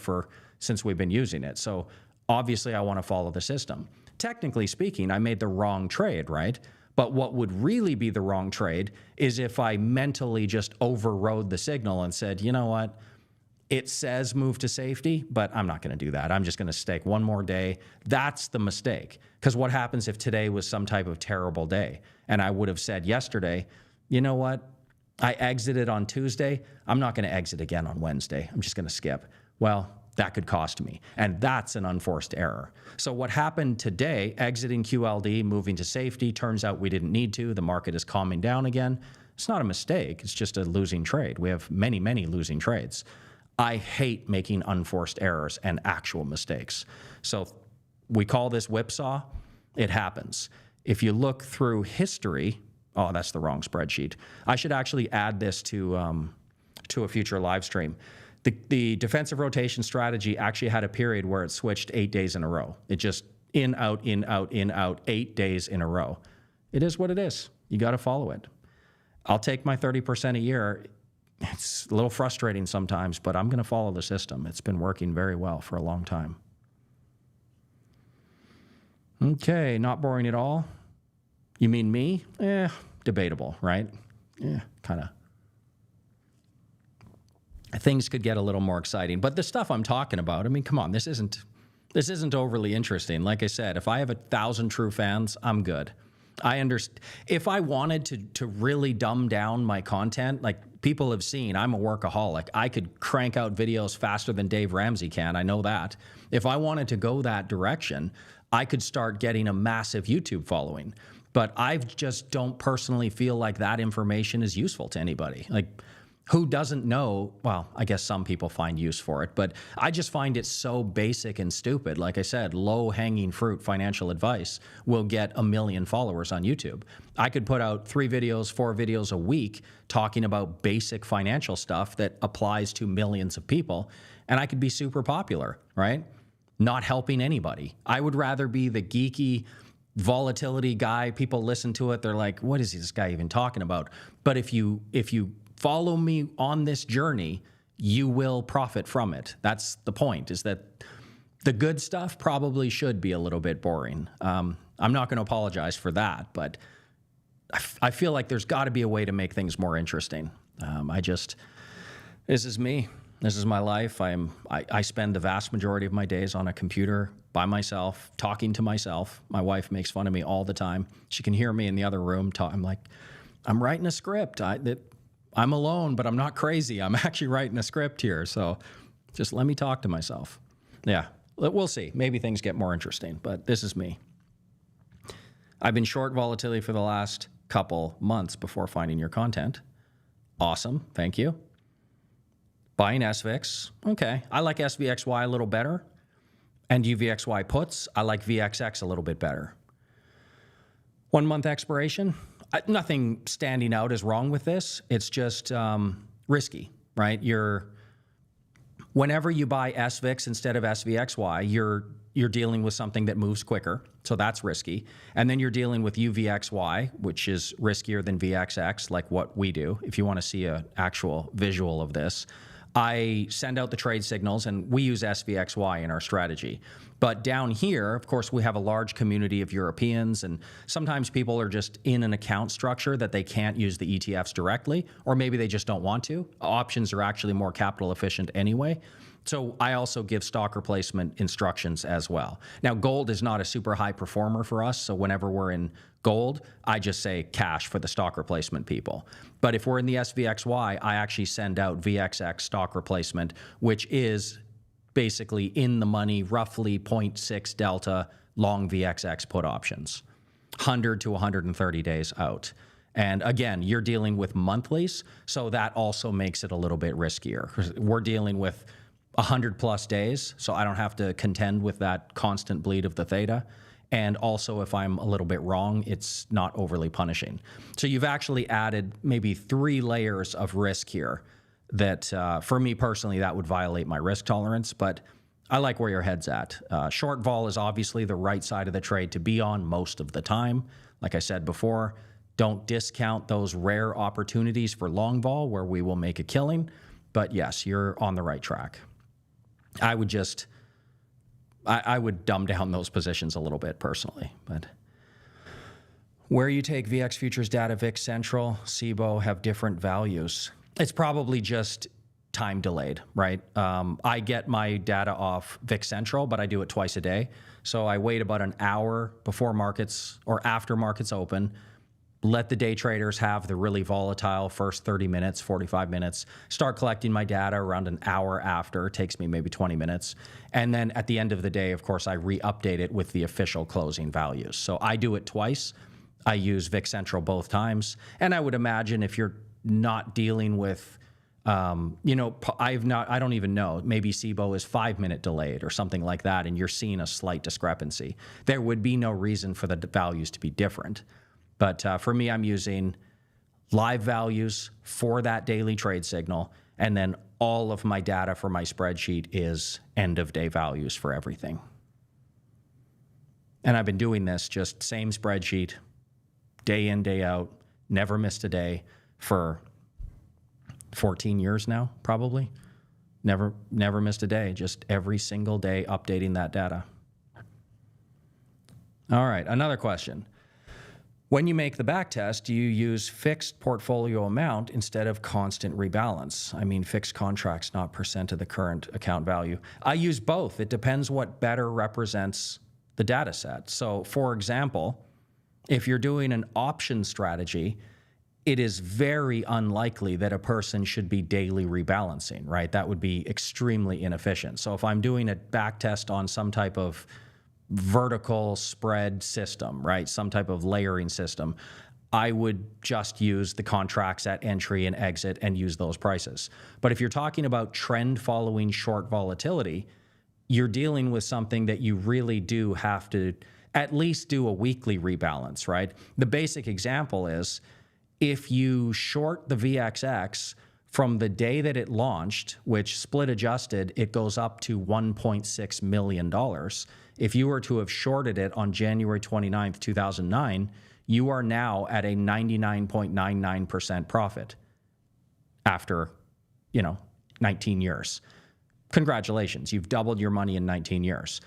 since we've been using it. So obviously I want to follow the system. Technically speaking, I made the wrong trade, right? But what would really be the wrong trade is if I mentally just overrode the signal and said, you know what? It says move to safety, but I'm not going to do that. I'm just going to stake one more day. That's the mistake. Because what happens if today was some type of terrible day? And I would have said yesterday, you know what? I exited on Tuesday. I'm not going to exit again on Wednesday. I'm just going to skip. Well, that could cost me. And that's an unforced error. So what happened today, exiting QLD, moving to safety, turns out we didn't need to. The market is calming down again. It's not a mistake. It's just a losing trade. We have many, many losing trades. I hate making unforced errors and actual mistakes. So we call this whipsaw. It happens. If you look through history, oh, that's the wrong spreadsheet. I should actually add this to a future live stream. The defensive rotation strategy actually had a period where it switched 8 days in a row. It just in, out, 8 days in a row. It is what it is. You got to follow it. I'll take my 30% a year. It's a little frustrating sometimes, but I'm going to follow the system. It's been working very well for a long time. Okay, not boring at all. You mean me? Debatable, right? Kind of. Things could get a little more exciting, but the stuff I'm talking about, I mean, come on, this isn't overly interesting. Like I said, if I have 1,000 true fans, I'm good. I understand. If I wanted to really dumb down my content, like people have seen, I'm a workaholic. I could crank out videos faster than Dave Ramsey can. I know that. If I wanted to go that direction, I could start getting a massive YouTube following. But I just don't personally feel like that information is useful to anybody. Like, who doesn't know? Well, I guess some people find use for it, but I just find it so basic and stupid. Like I said, low-hanging fruit financial advice will get 1 million followers on YouTube. I could put out 3 videos, 4 videos a week talking about basic financial stuff that applies to millions of people, and I could be super popular, right? Not helping anybody. I would rather be the geeky volatility guy. People listen to it. They're like, what is this guy even talking about? But if you follow me on this journey, you will profit from it. That's the point, is that the good stuff probably should be a little bit boring. I'm not going to apologize for that, but I feel like there's got to be a way to make things more interesting. This is me. This is my life. I spend the vast majority of my days on a computer by myself, talking to myself. My wife makes fun of me all the time. She can hear me in the other room. I'm like, I'm writing a script. I'm alone, but I'm not crazy. I'm actually writing a script here. So just let me talk to myself. Yeah, we'll see. Maybe things get more interesting, but this is me. I've been short volatility for the last couple months before finding your content. Awesome. Thank you. Buying SVIX. Okay. I like SVXY a little better. And UVXY puts. I like VXX a little bit better. 1 month expiration. Nothing standing out is wrong with this. It's just risky, right? Whenever you buy SVIX instead of SVXY, you're dealing with something that moves quicker, so that's risky. And then you're dealing with UVXY, which is riskier than VXX, like what we do. If you want to see an actual visual of this, I send out the trade signals, and we use SVXY in our strategy. But down here, of course, we have a large community of Europeans, and sometimes people are just in an account structure that they can't use the ETFs directly, or maybe they just don't want to. Options are actually more capital efficient anyway. So I also give stock replacement instructions as well. Now, gold is not a super high performer for us, so whenever we're in gold, I just say cash for the stock replacement people. But if we're in the SVXY, I actually send out VXX stock replacement, which is basically in the money, roughly 0.6 delta long VXX put options, 100 to 130 days out. And again, you're dealing with monthlies, so that also makes it a little bit riskier. We're dealing with 100 plus days, so I don't have to contend with that constant bleed of the theta. And also, if I'm a little bit wrong, it's not overly punishing. So you've actually added maybe 3 layers of risk here that, for me personally, that would violate my risk tolerance, but I like where your head's at. Short vol is obviously the right side of the trade to be on most of the time. Like I said before, don't discount those rare opportunities for long vol where we will make a killing, but yes, you're on the right track. I would dumb down those positions a little bit personally, but where you take VX futures data, VIXcentral, CBOE have different values. It's probably just time delayed, right? I get my data off VIXcentral, but I do it twice a day. So I wait about an hour before markets or after markets open, let the day traders have the really volatile first 30 minutes, 45 minutes, start collecting my data around an hour after. It takes me maybe 20 minutes. And then at the end of the day, of course, I re-update it with the official closing values. So I do it twice. I use VIXcentral both times. And I would imagine if you're not dealing with, I don't even know, maybe CBOE is 5-minute delayed or something like that, and you're seeing a slight discrepancy. There would be no reason for the values to be different. But for me, I'm using live values for that daily trade signal, and then all of my data for my spreadsheet is end of day values for everything. And I've been doing this just same spreadsheet, day in, day out, never missed a day for 14 years now, probably. Never missed a day, just every single day updating that data. All right, another question. When you make the backtest, do you use fixed portfolio amount instead of constant rebalance? I mean, fixed contracts, not percent of the current account value. I use both. It depends what better represents the data set. So for example, if you're doing an option strategy, it is very unlikely that a person should be daily rebalancing, right? That would be extremely inefficient. So if I'm doing a backtest on some type of vertical spread system, right? Some type of layering system, I would just use the contracts at entry and exit and use those prices. But if you're talking about trend following short volatility, you're dealing with something that you really do have to at least do a weekly rebalance, right? The basic example is if you short the VXX From the day that it launched, which split adjusted, it goes up to $1.6 million. If you were to have shorted it on January 29th, 2009, you are now at a 99.99% profit after, 19 years. Congratulations, you've doubled your money in 19 years.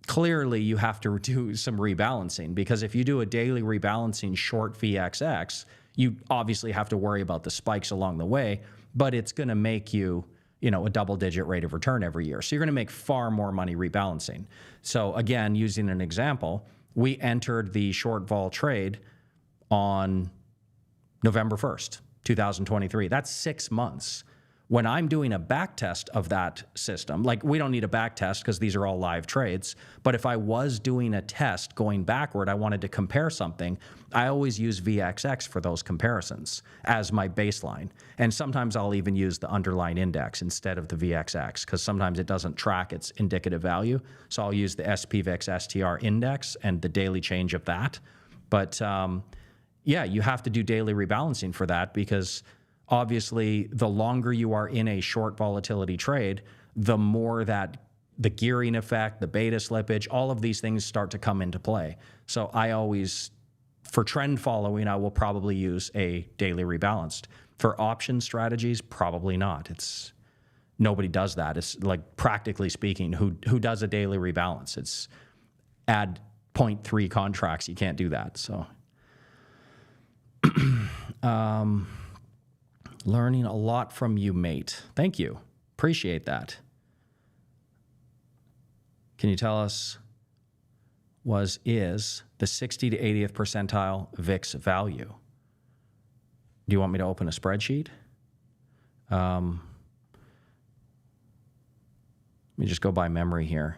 Clearly, you have to do some rebalancing, because if you do a daily rebalancing short VXX, you obviously have to worry about the spikes along the way, but it's going to make you, a double-digit rate of return every year. So you're going to make far more money rebalancing. So again, using an example, we entered the short vol trade on November 1st, 2023. That's 6 months. When I'm doing a backtest of that system, like we don't need a backtest because these are all live trades, but if I was doing a test going backward, I wanted to compare something, I always use VXX for those comparisons as my baseline. And sometimes I'll even use the underlying index instead of the VXX, because sometimes it doesn't track its indicative value. So I'll use the SPVIX STR index and the daily change of that. But yeah, you have to do daily rebalancing for that, because obviously, the longer you are in a short volatility trade, the more that the gearing effect, the beta slippage, all of these things start to come into play. So I always, for trend following, I will probably use a daily rebalanced. For option strategies, probably not. Nobody does that. It's like, practically speaking, who does a daily rebalance? It's add 0.3 contracts. You can't do that. So learning a lot from you, mate. Thank you. Appreciate that. Can you tell us is the 60 to 80th percentile VIX value? Do you want me to open a spreadsheet? Let me just go by memory here.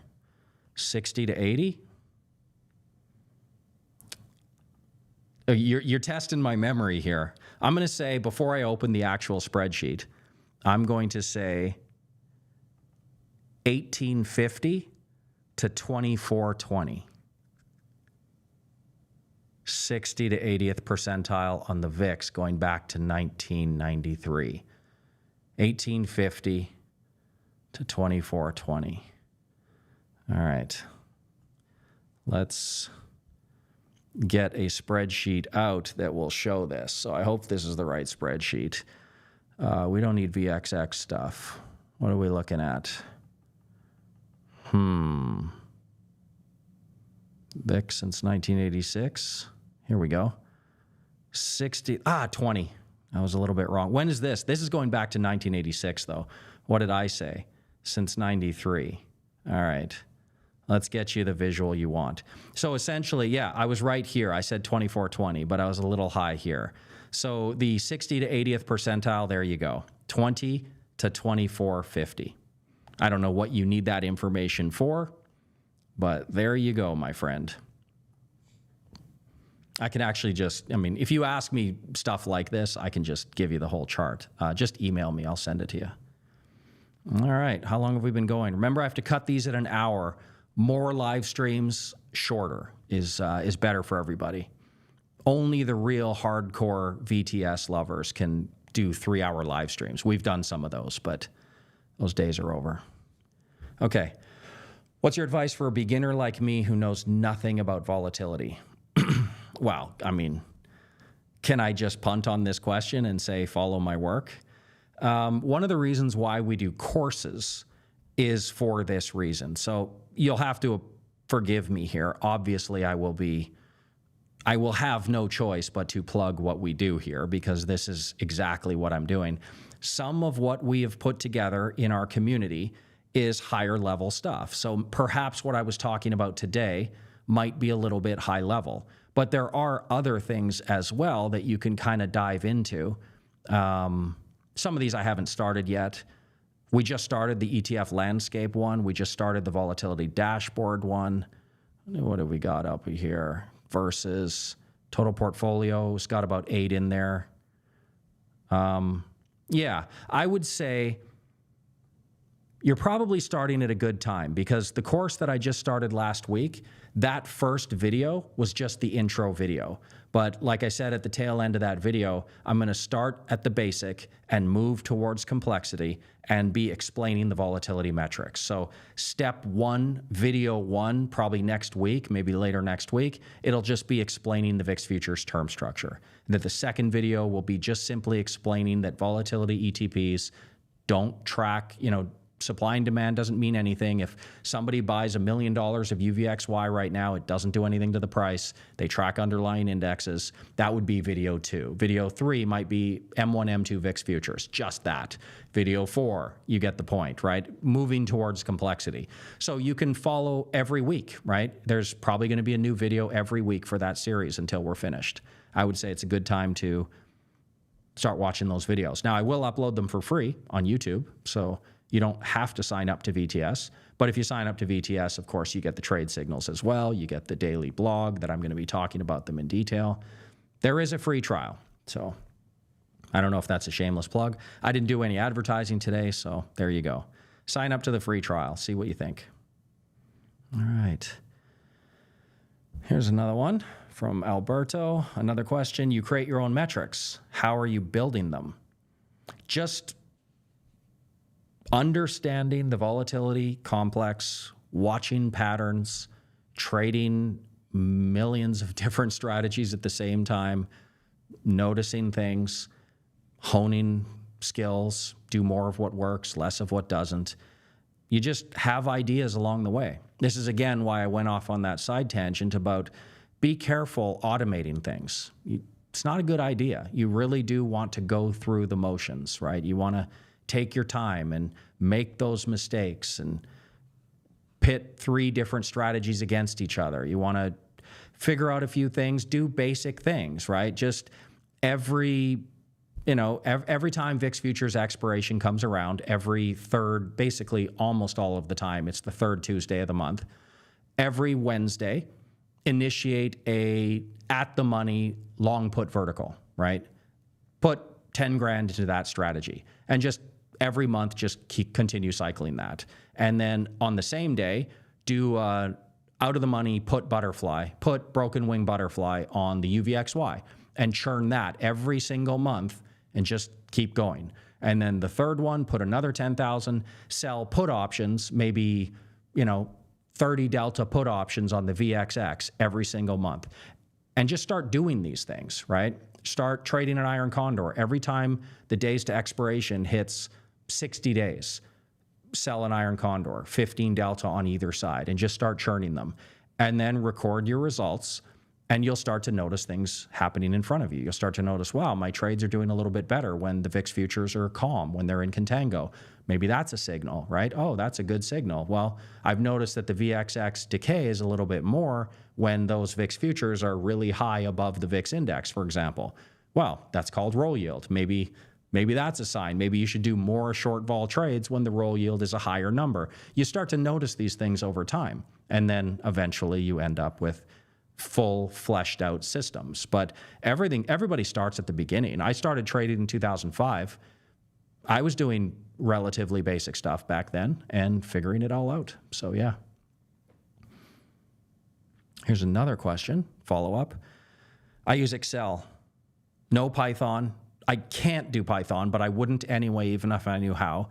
60 to 80? You're testing my memory here. I'm going to say, before I open the actual spreadsheet, I'm going to say 1850 to 2420. 60 to 80th percentile on the VIX going back to 1993. 1850 to 2420. All right. Let's get a spreadsheet out that will show this. So I hope this is the right spreadsheet. We don't need VXX stuff. What are we looking at? VIX since 1986. Here we go. 20. I was a little bit wrong. When is this? This is going back to 1986, though. What did I say? Since 93. All right. Let's get you the visual you want. So essentially, yeah, I was right here. I said 2420, but I was a little high here. So the 60 to 80th percentile, there you go. 20 to 2450. I don't know what you need that information for, but there you go, my friend. I can actually if you ask me stuff like this, I can just give you the whole chart. Just email me. I'll send it to you. All right. How long have we been going? Remember, I have to cut these at an hour. More live streams, shorter is better for everybody. Only the real hardcore VTS lovers can do 3-hour live streams. We've done some of those, but those days are over. Okay. What's your advice for a beginner like me who knows nothing about volatility? Wow. Can I just punt on this question and say, follow my work? One of the reasons why we do courses is for this reason. So you'll have to forgive me here. Obviously, I will have no choice but to plug what we do here, because this is exactly what I'm doing. Some of what we have put together in our community is higher level stuff. So perhaps what I was talking about today might be a little bit high level, but there are other things as well that you can kind of dive into. Some of these I haven't started yet. We just started the ETF landscape one. We just started the volatility dashboard one. What have we got up here? Versus total portfolio. It's got about 8 in there. Yeah, I would say You're probably starting at a good time because the course that I just started last week, that first video was just the intro video. But like I said at the tail end of that video, I'm going to start at the basic and move towards complexity and be explaining the volatility metrics. So step one, video one, probably next week, maybe later next week, it'll just be explaining the VIX futures term structure. And that the second video will be just simply explaining that volatility ETPs don't track, supply and demand doesn't mean anything. If somebody buys $1 million of UVXY right now, it doesn't do anything to the price. They track underlying indexes. That would be video 2. Video 3 might be M1, M2 VIX futures, just that. Video 4, you get the point, right? Moving towards complexity. So you can follow every week, right? There's probably going to be a new video every week for that series until we're finished. I would say it's a good time to start watching those videos. Now, I will upload them for free on YouTube, so you don't have to sign up to VTS, but if you sign up to VTS, of course, you get the trade signals as well. You get the daily blog that I'm going to be talking about them in detail. There is a free trial, so I don't know if that's a shameless plug. I didn't do any advertising today, so there you go. Sign up to the free trial. See what you think. All right. Here's another one from Alberto. Another question. You create your own metrics. How are you building them? Just understanding the volatility complex, watching patterns, trading millions of different strategies at the same time, noticing things, honing skills, do more of what works, less of what doesn't. You just have ideas along the way. This is, again, why I went off on that side tangent about be careful automating things. It's not a good idea. You really do want to go through the motions, right? You want to take your time and make those mistakes and pit 3 different strategies against each other. You want to figure out a few things, do basic things, right? Just every time VIX futures expiration comes around, every third, basically almost all of the time, it's the third Tuesday of the month, every Wednesday, initiate a at the money long put vertical, right? Put 10 grand into that strategy and just every month, just continue cycling that. And then on the same day, do out of the money put broken wing butterfly on the UVXY and churn that every single month and just keep going. And then the third one, put another 10,000, sell put options, maybe, 30 delta put options on the VXX every single month. And just start doing these things, right? Start trading an iron condor. Every time the days to expiration hits 60 days, sell an iron condor, 15 delta on either side, and just start churning them. And then record your results, and you'll start to notice things happening in front of you. You'll start to notice, wow, my trades are doing a little bit better when the VIX futures are calm, when they're in contango. Maybe that's a signal, right? Oh, that's a good signal. Well, I've noticed that the VXX decay is a little bit more when those VIX futures are really high above the VIX index, for example. Well, that's called roll yield. Maybe that's a sign. Maybe you should do more short vol trades when the roll yield is a higher number. You start to notice these things over time, and then eventually you end up with full fleshed out systems. But everybody starts at the beginning. I started trading in 2005. I was doing relatively basic stuff back then and figuring it all out. So yeah. Here's another question, follow up. I use Excel, no Python. I can't do Python, but I wouldn't anyway, even if I knew how.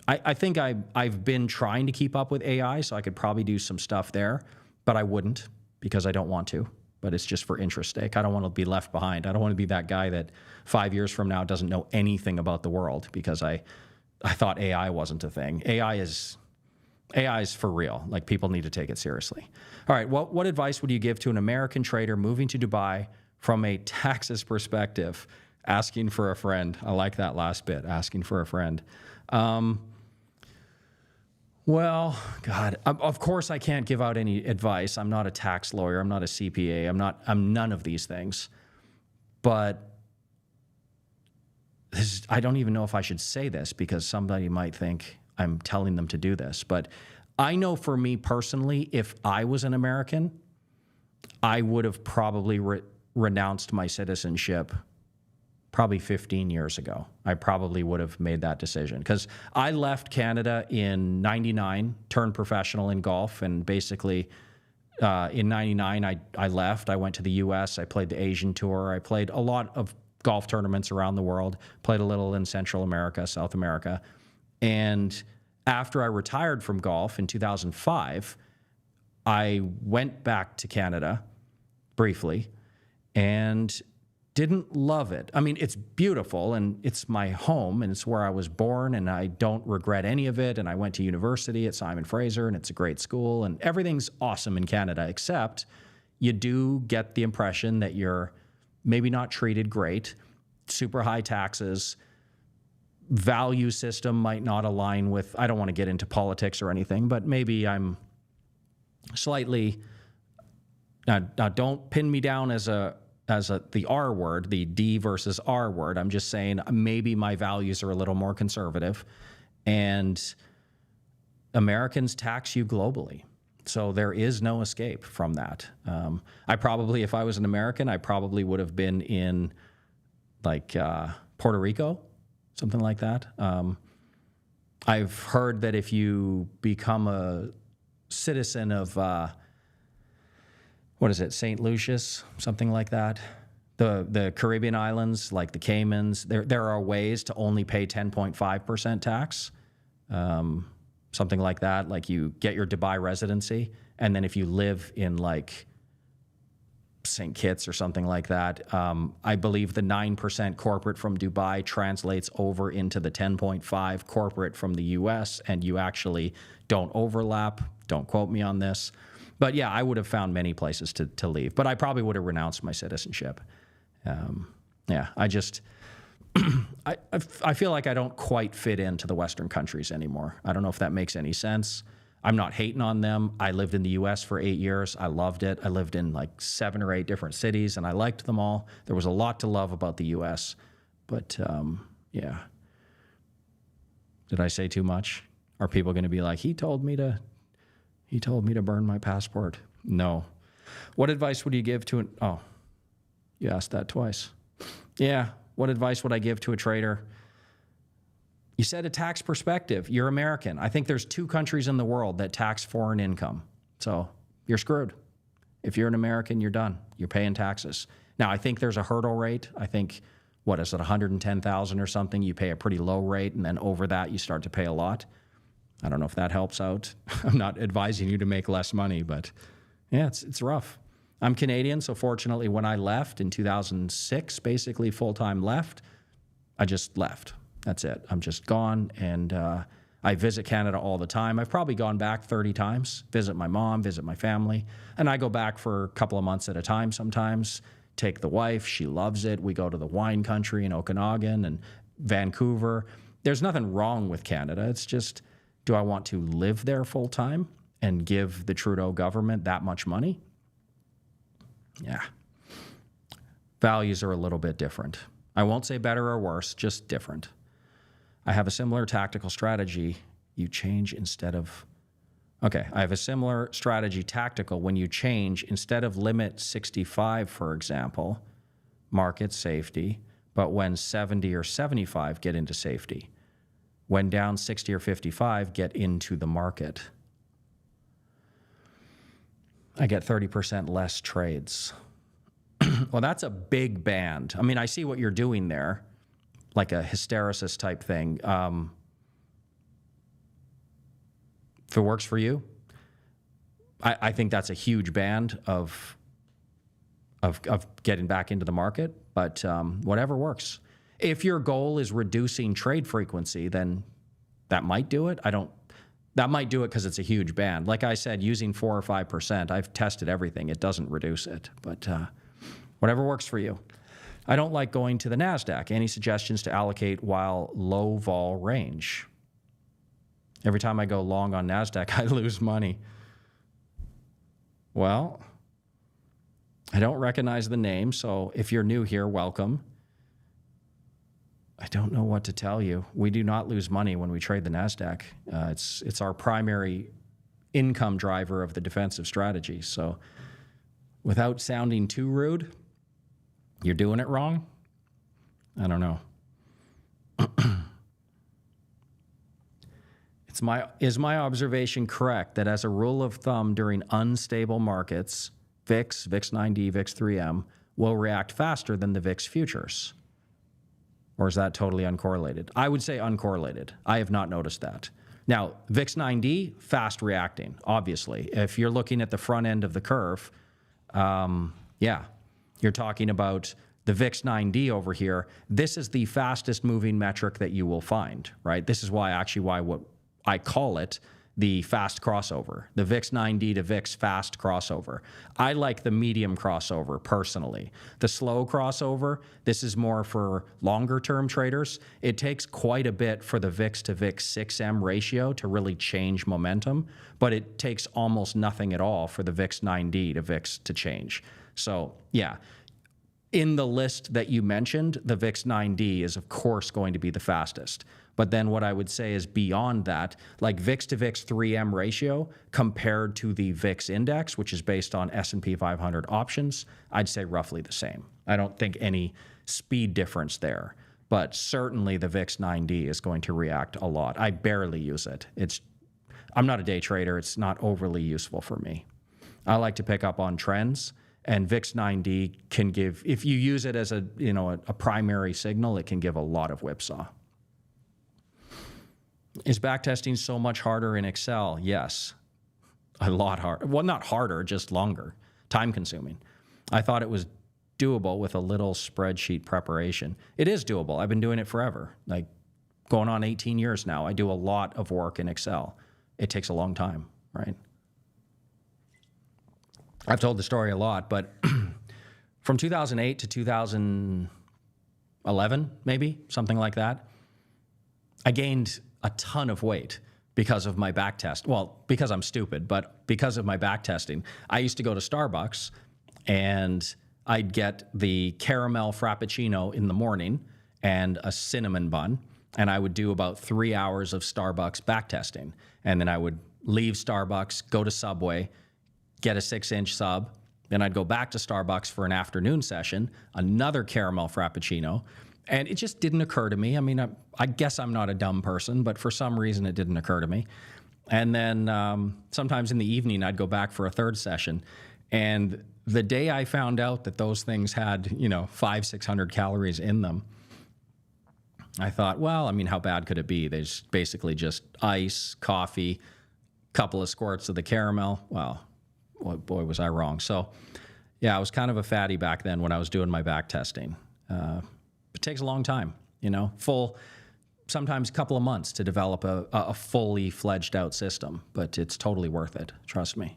I think I've been trying to keep up with AI, so I could probably do some stuff there, but I wouldn't because I don't want to. But it's just for interest sake. I don't want to be left behind. I don't want to be that guy that 5 years from now doesn't know anything about the world because I thought AI wasn't a thing. AI is for real. Like, people need to take it seriously. All right, what advice would you give to an American trader moving to Dubai from a taxes perspective? Asking for a friend. I like that last bit, asking for a friend. Well, God, of course I can't give out any advice. I'm not a tax lawyer. I'm not a CPA. I'm none of these things. But I don't even know if I should say this because somebody might think I'm telling them to do this. But I know for me personally, if I was an American, I would have probably renounced my citizenship probably 15 years ago, I probably would have made that decision, because I left Canada in 99, turned professional in golf, and basically in 99, I left. I went to the US. I played the Asian Tour. I played a lot of golf tournaments around the world, played a little in Central America, South America. And after I retired from golf in 2005, I went back to Canada briefly and didn't love it. I mean, it's beautiful and it's my home and it's where I was born and I don't regret any of it. And I went to university at Simon Fraser and it's a great school and everything's awesome in Canada, except you do get the impression that you're maybe not treated great, super high taxes, value system might not align with, I don't want to get into politics or anything, but maybe I'm slightly, now don't pin me down as the R word, the D versus R word. I'm just saying maybe my values are a little more conservative, and Americans tax you globally. So there is no escape from that. I probably, if I was an American, I probably would have been in like Puerto Rico, something like that. I've heard that if you become a citizen of what is it, St. Lucius, something like that. The Caribbean islands, like the Caymans, there are ways to only pay 10.5% tax, something like that. Like you get your Dubai residency, and then if you live in like St. Kitts or something like that, I believe the 9% corporate from Dubai translates over into the 10.5 corporate from the US, and you actually don't overlap. Don't quote me on this. But yeah, I would have found many places to leave, but I probably would have renounced my citizenship. Yeah, I just, I feel like I don't quite fit into the Western countries anymore. I don't know if that makes any sense. I'm not hating on them. I lived in the US for 8 years. I loved it. I lived in like 7 or 8 different cities and I liked them all. There was a lot to love about the US, but yeah. Did I say too much? Are people going to be like, he told me to burn my passport? No. What advice would you give to oh, you asked that twice. Yeah. What advice would I give to a trader? You said a tax perspective. You're American. I think there's 2 countries in the world that tax foreign income. So you're screwed. If you're an American, you're done. You're paying taxes. Now, I think there's a hurdle rate. I think, what is it, 110,000 or something? You pay a pretty low rate, and then over that, you start to pay a lot. I don't know if that helps out. I'm not advising you to make less money, but yeah, it's rough. I'm Canadian, so fortunately when I left in 2006, basically full-time left, I just left. That's it. I'm just gone, and I visit Canada all the time. I've probably gone back 30 times, visit my mom, visit my family, and I go back for a couple of months at a time sometimes, take the wife. She loves it. We go to the wine country in Okanagan and Vancouver. There's nothing wrong with Canada. It's just, do I want to live there full time and give the Trudeau government that much money? Yeah. Values are a little bit different. I won't say better or worse, just different. I have a similar tactical strategy. You change instead of... Okay, I have a similar strategy tactical when you change instead of limit 65, for example, market safety, but when 70 or 75 get into safety. When down 60 or 55, get into the market. I get 30% less trades. Well, that's a big band. I mean, I see what you're doing there, like a hysteresis type thing. If it works for you, I think that's a huge band of getting back into the market, but whatever works. If your goal is reducing trade frequency, then that might do it. That might do it because it's a huge band. Like I said, using 4 or 5%, I've tested everything. It doesn't reduce it, but whatever works for you. I don't like going to the NASDAQ. Any suggestions to allocate while low vol range? Every time I go long on NASDAQ, I lose money. Well, I don't recognize the name, so if you're new here, welcome. I don't know what to tell you. We do not lose money when we trade the NASDAQ. It's our primary income driver of the defensive strategy. So without sounding too rude, you're doing it wrong. I don't know. Is my observation correct that as a rule of thumb during unstable markets, VIX, VIX90, VIX3M will react faster than the VIX futures? Or is that totally uncorrelated? I would say uncorrelated. I have not noticed that. Now, VIX90, fast reacting, obviously. If you're looking at the front end of the curve, yeah, you're talking about the VIX90 over here. This is the fastest moving metric that you will find, right? This is why what I call it the fast crossover, the VIX90 to VIX fast crossover. I like the medium crossover personally. The slow crossover, this is more for longer term traders. It takes quite a bit for the VIX to VIX 6M ratio to really change momentum, but it takes almost nothing at all for the VIX90 to VIX to change. So yeah, in the list that you mentioned, the VIX90 is of course going to be the fastest. But then what I would say is beyond that, like VIX to VIX 3M ratio compared to the VIX index, which is based on S&P 500 options, I'd say roughly the same. I don't think any speed difference there, but certainly the VIX90 is going to react a lot. I barely use it. I'm not a day trader. It's not overly useful for me. I like to pick up on trends, and VIX90 can give, if you use it as a primary signal, it can give a lot of whipsaw. Is backtesting so much harder in Excel? Yes, a lot harder. Well, not harder, just longer, time consuming. I thought it was doable with a little spreadsheet preparation. It is doable. I've been doing it forever, like going on 18 years now. I do a lot of work in Excel. It takes a long time, right? I've told the story a lot, but from 2008 to 2011, maybe, something like that, I gained a ton of weight because of my backtest. Well, because I'm stupid, but because of my backtesting. I used to go to Starbucks and I'd get the caramel frappuccino in the morning and a cinnamon bun, and I would do about 3 hours of Starbucks backtesting. And then I would leave Starbucks, go to Subway, get a 6-inch sub. Then I'd go back to Starbucks for an afternoon session, another caramel frappuccino. And it just didn't occur to me. I mean, I guess I'm not a dumb person, but for some reason it didn't occur to me. And then sometimes in the evening, I'd go back for a third session. And the day I found out that those things had, 500-600 calories in them, I thought, well, I mean, how bad could it be? There's basically just ice, coffee, couple of squirts of the caramel. Well, boy, was I wrong. So yeah, I was kind of a fatty back then when I was doing my back testing. It takes a long time, sometimes a couple of months to develop a fully fledged out system, but it's totally worth it. Trust me.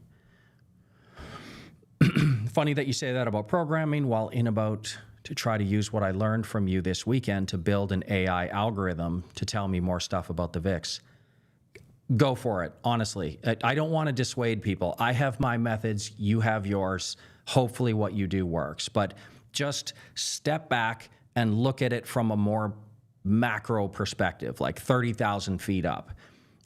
Funny that you say that about programming while about to try to use what I learned from you this weekend to build an AI algorithm to tell me more stuff about the VIX. Go for it, honestly. I don't want to dissuade people. I have my methods, you have yours. Hopefully what you do works, but just step back and look at it from a more macro perspective, like 30,000 feet up.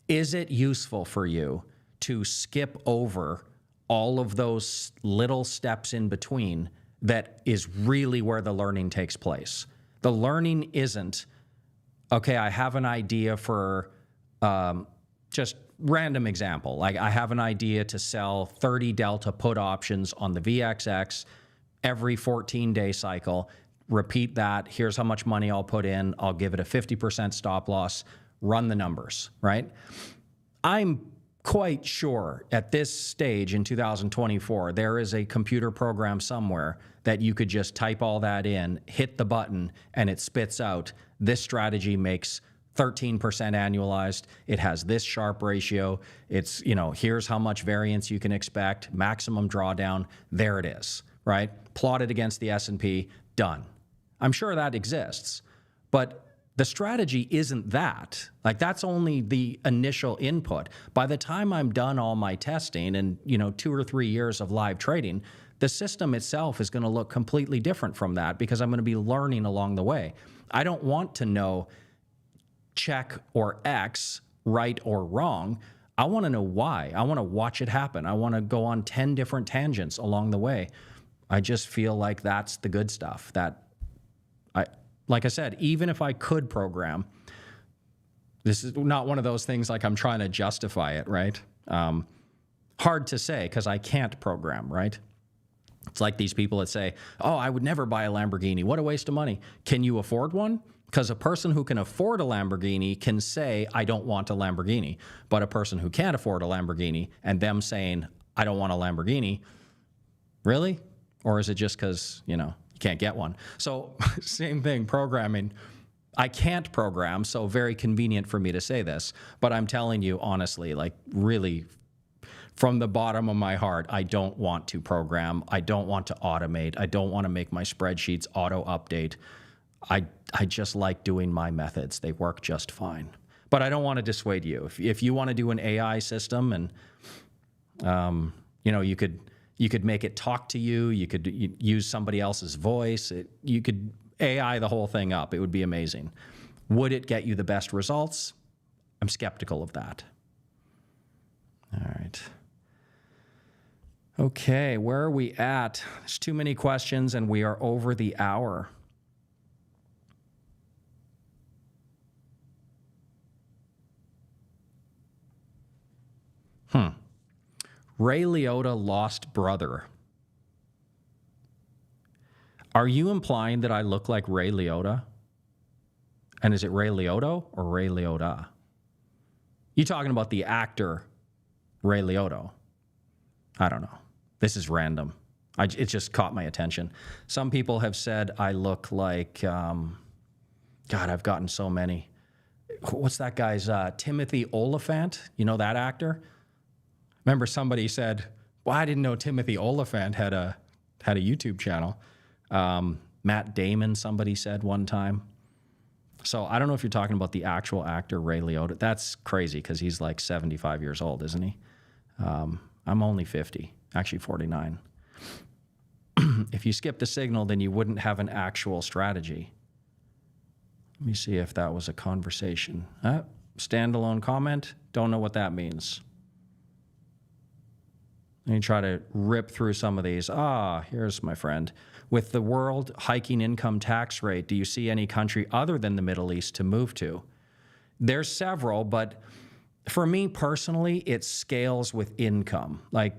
Is it useful for you to skip over all of those little steps in between that is really where the learning takes place? The learning isn't, okay, I have an idea for, just random example, like I have an idea to sell 30 delta put options on the VXX every 14-day cycle. Repeat that. Here's how much money I'll put in. I'll give it a 50% stop loss. Run the numbers, right? I'm quite sure at this stage in 2024, there is a computer program somewhere that you could just type all that in, hit the button, and it spits out, this strategy makes 13% annualized. It has this Sharpe ratio. It's, here's how much variance you can expect, maximum drawdown. There it is, right? Plotted against the S&P, done. I'm sure that exists, but the strategy isn't that. Like, that's only the initial input. By the time I'm done all my testing and, 2 or 3 years of live trading, the system itself is going to look completely different from that because I'm going to be learning along the way. I don't want to know check or X, right or wrong. I want to know why. I want to watch it happen. I want to go on 10 different tangents along the way. I just feel like that's the good stuff. like I said, even if I could program, this is not one of those things like I'm trying to justify it, right? Hard to say because I can't program, right? It's like these people that say, oh, I would never buy a Lamborghini. What a waste of money. Can you afford one? Because a person who can afford a Lamborghini can say, I don't want a Lamborghini. But a person who can't afford a Lamborghini and them saying, I don't want a Lamborghini, really? Or is it just because, you can't get one? So same thing, programming. I can't program, so very convenient for me to say this. But I'm telling you honestly, like really, from the bottom of my heart, I don't want to program. I don't want to automate. I don't want to make my spreadsheets auto-update. I just like doing my methods. They work just fine. But I don't want to dissuade you. If you want to do an AI system and, you could make it talk to you. You could use somebody else's voice. You could AI the whole thing up. It would be amazing. Would it get you the best results? I'm skeptical of that. All right. Okay, where are we at? There's too many questions and we are over the hour. Ray Liotta lost brother. Are you implying that I look like Ray Liotta? And is it Ray Liotta or Ray Liotta? You talking about the actor Ray Liotta? I don't know. This is random. It just caught my attention. Some people have said I look like, God, I've gotten so many. What's that guy's, Timothy Oliphant? You know that actor? Remember somebody said, well, I didn't know Timothy Oliphant had a YouTube channel. Matt Damon, somebody said one time. So I don't know if you're talking about the actual actor Ray Liotta. That's crazy because he's like 75 years old, isn't he? I'm only 50, actually 49. If you skip the signal, then you wouldn't have an actual strategy. Let me see if that was a conversation. Standalone comment, don't know what that means. Let me try to rip through some of these. Here's my friend. With the world hiking income tax rate, do you see any country other than the Middle East to move to? There's several, but for me personally, it scales with income. Like,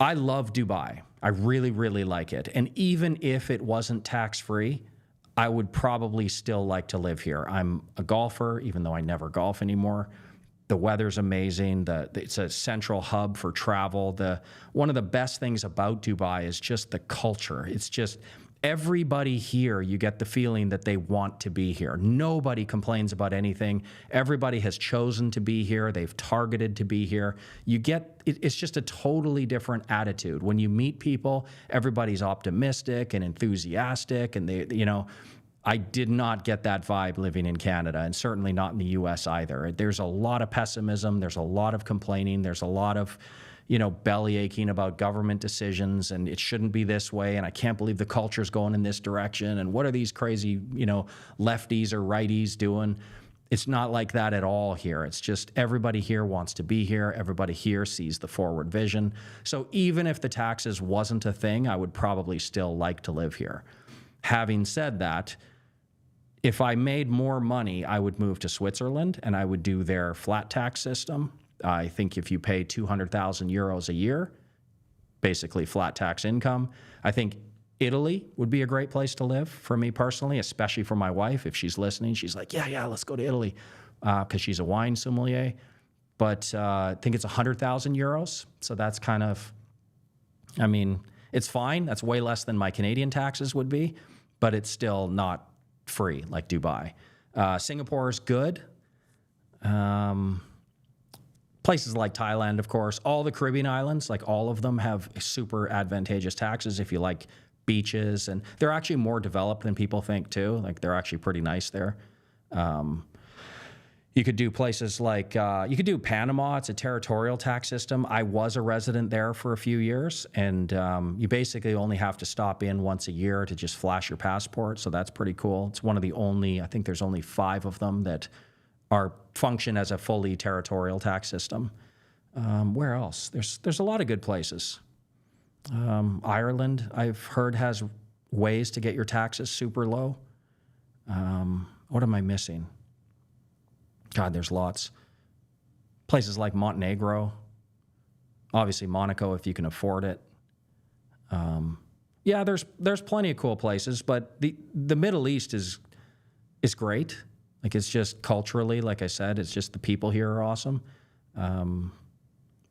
I love Dubai. I really, really like it. And even if it wasn't tax-free, I would probably still like to live here. I'm a golfer, even though I never golf anymore. The weather's amazing. It's a central hub for travel. One of the best things about Dubai is just the culture. It's just everybody here, you get the feeling that they want to be here. Nobody complains about anything. Everybody has chosen to be here. They've targeted to be here. It's just a totally different attitude. When you meet people, everybody's optimistic and enthusiastic, and I did not get that vibe living in Canada, and certainly not in the US either. There's a lot of pessimism. There's a lot of complaining. There's a lot of, belly aching about government decisions, and it shouldn't be this way, and I can't believe the culture's going in this direction, and what are these crazy, lefties or righties doing? It's not like that at all here. It's just everybody here wants to be here. Everybody here sees the forward vision. So even if the taxes wasn't a thing, I would probably still like to live here. Having said that, if I made more money, I would move to Switzerland and I would do their flat tax system. I think if you pay 200,000 euros a year, basically flat tax income, I think Italy would be a great place to live for me personally, especially for my wife. If she's listening, she's like, yeah, let's go to Italy because she's a wine sommelier. But I think it's 100,000 euros. So that's kind of, it's fine. That's way less than my Canadian taxes would be, but it's still not free like Dubai. Singapore is good. Places like Thailand, of course. All the Caribbean islands, like all of them have super advantageous taxes if you like beaches. And they're actually more developed than people think too. Like they're actually pretty nice there. You could do places like, you could do Panama. It's a territorial tax system. I was a resident there for a few years, and you basically only have to stop in once a year to just flash your passport, so that's pretty cool. It's one of the only, I think there's only 5 of them that function as a fully territorial tax system. Where else? There's a lot of good places. Ireland, I've heard, has ways to get your taxes super low. What am I missing? God, there's lots. Places like Montenegro, obviously Monaco if you can afford it. Yeah, there's plenty of cool places, but the Middle East is great. Like, it's just culturally, like I said, it's just the people here are awesome.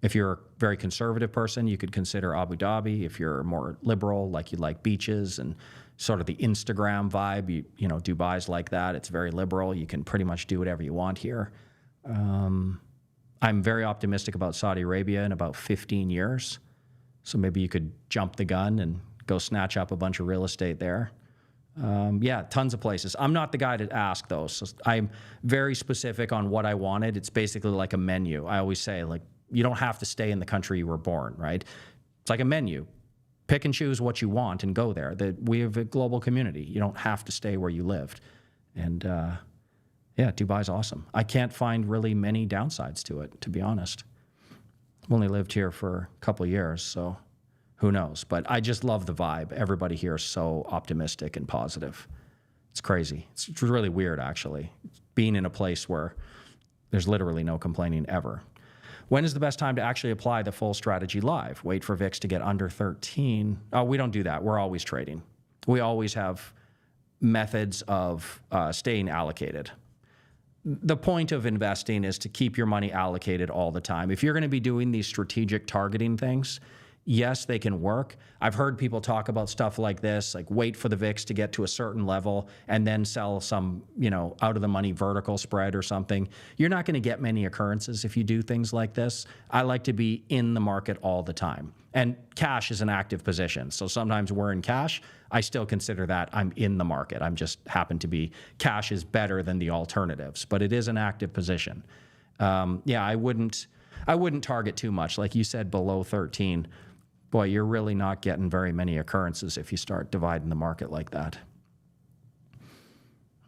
If you're a very conservative person, you could consider Abu Dhabi. If you're more liberal, like you like beaches and sort of the Instagram vibe, you know, Dubai's like that. It's very liberal. You can pretty much do whatever you want here. I'm very optimistic about Saudi Arabia in about 15 years. So maybe you could jump the gun and go snatch up a bunch of real estate there. Yeah, tons of places. I'm not the guy to ask those. So I'm very specific on what I wanted. It's basically like a menu. I always say, like, you don't have to stay in the country you were born, right? It's like a menu. Pick and choose what you want and go there. We have a global community. You don't have to stay where you lived. And yeah, Dubai's awesome. I can't find really many downsides to it, to be honest. I've only lived here for a couple of years, so who knows? But I just love the vibe. Everybody here is so optimistic and positive. It's crazy. It's really weird, actually, being in a place where there's literally no complaining ever. When is the best time to actually apply the full strategy live? Wait for VIX to get under 13. Oh, we don't do that. We're always trading. We always have methods of staying allocated. The point of investing is to keep your money allocated all the time. If you're going to be doing these strategic targeting things, yes, they can work. I've heard people talk about stuff like this, like wait for the VIX to get to a certain level and then sell some, you know, out of the money vertical spread or something. You're not going to get many occurrences if you do things like this. I like to be in the market all the time. And cash is an active position. So sometimes we're in cash. I still consider that I'm in the market. I'm just happen to be, cash is better than the alternatives, but it is an active position. Yeah, I wouldn't target too much. Like you said, below 13. Boy, you're really not getting very many occurrences if you start dividing the market like that.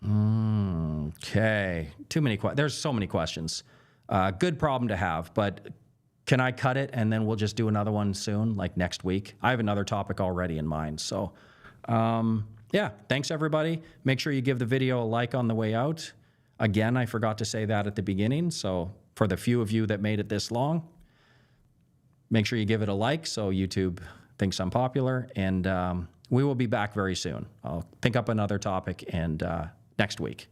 Okay, too many questions. There's so many questions. Good problem to have, but can I cut it and then we'll just do another one soon, like next week? I have another topic already in mind. So yeah, thanks everybody. Make sure you give the video a like on the way out. Again, I forgot to say that at the beginning. So for the few of you that made it this long, make sure you give it a like so YouTube thinks I'm popular. And we will be back very soon. I'll think up another topic and next week.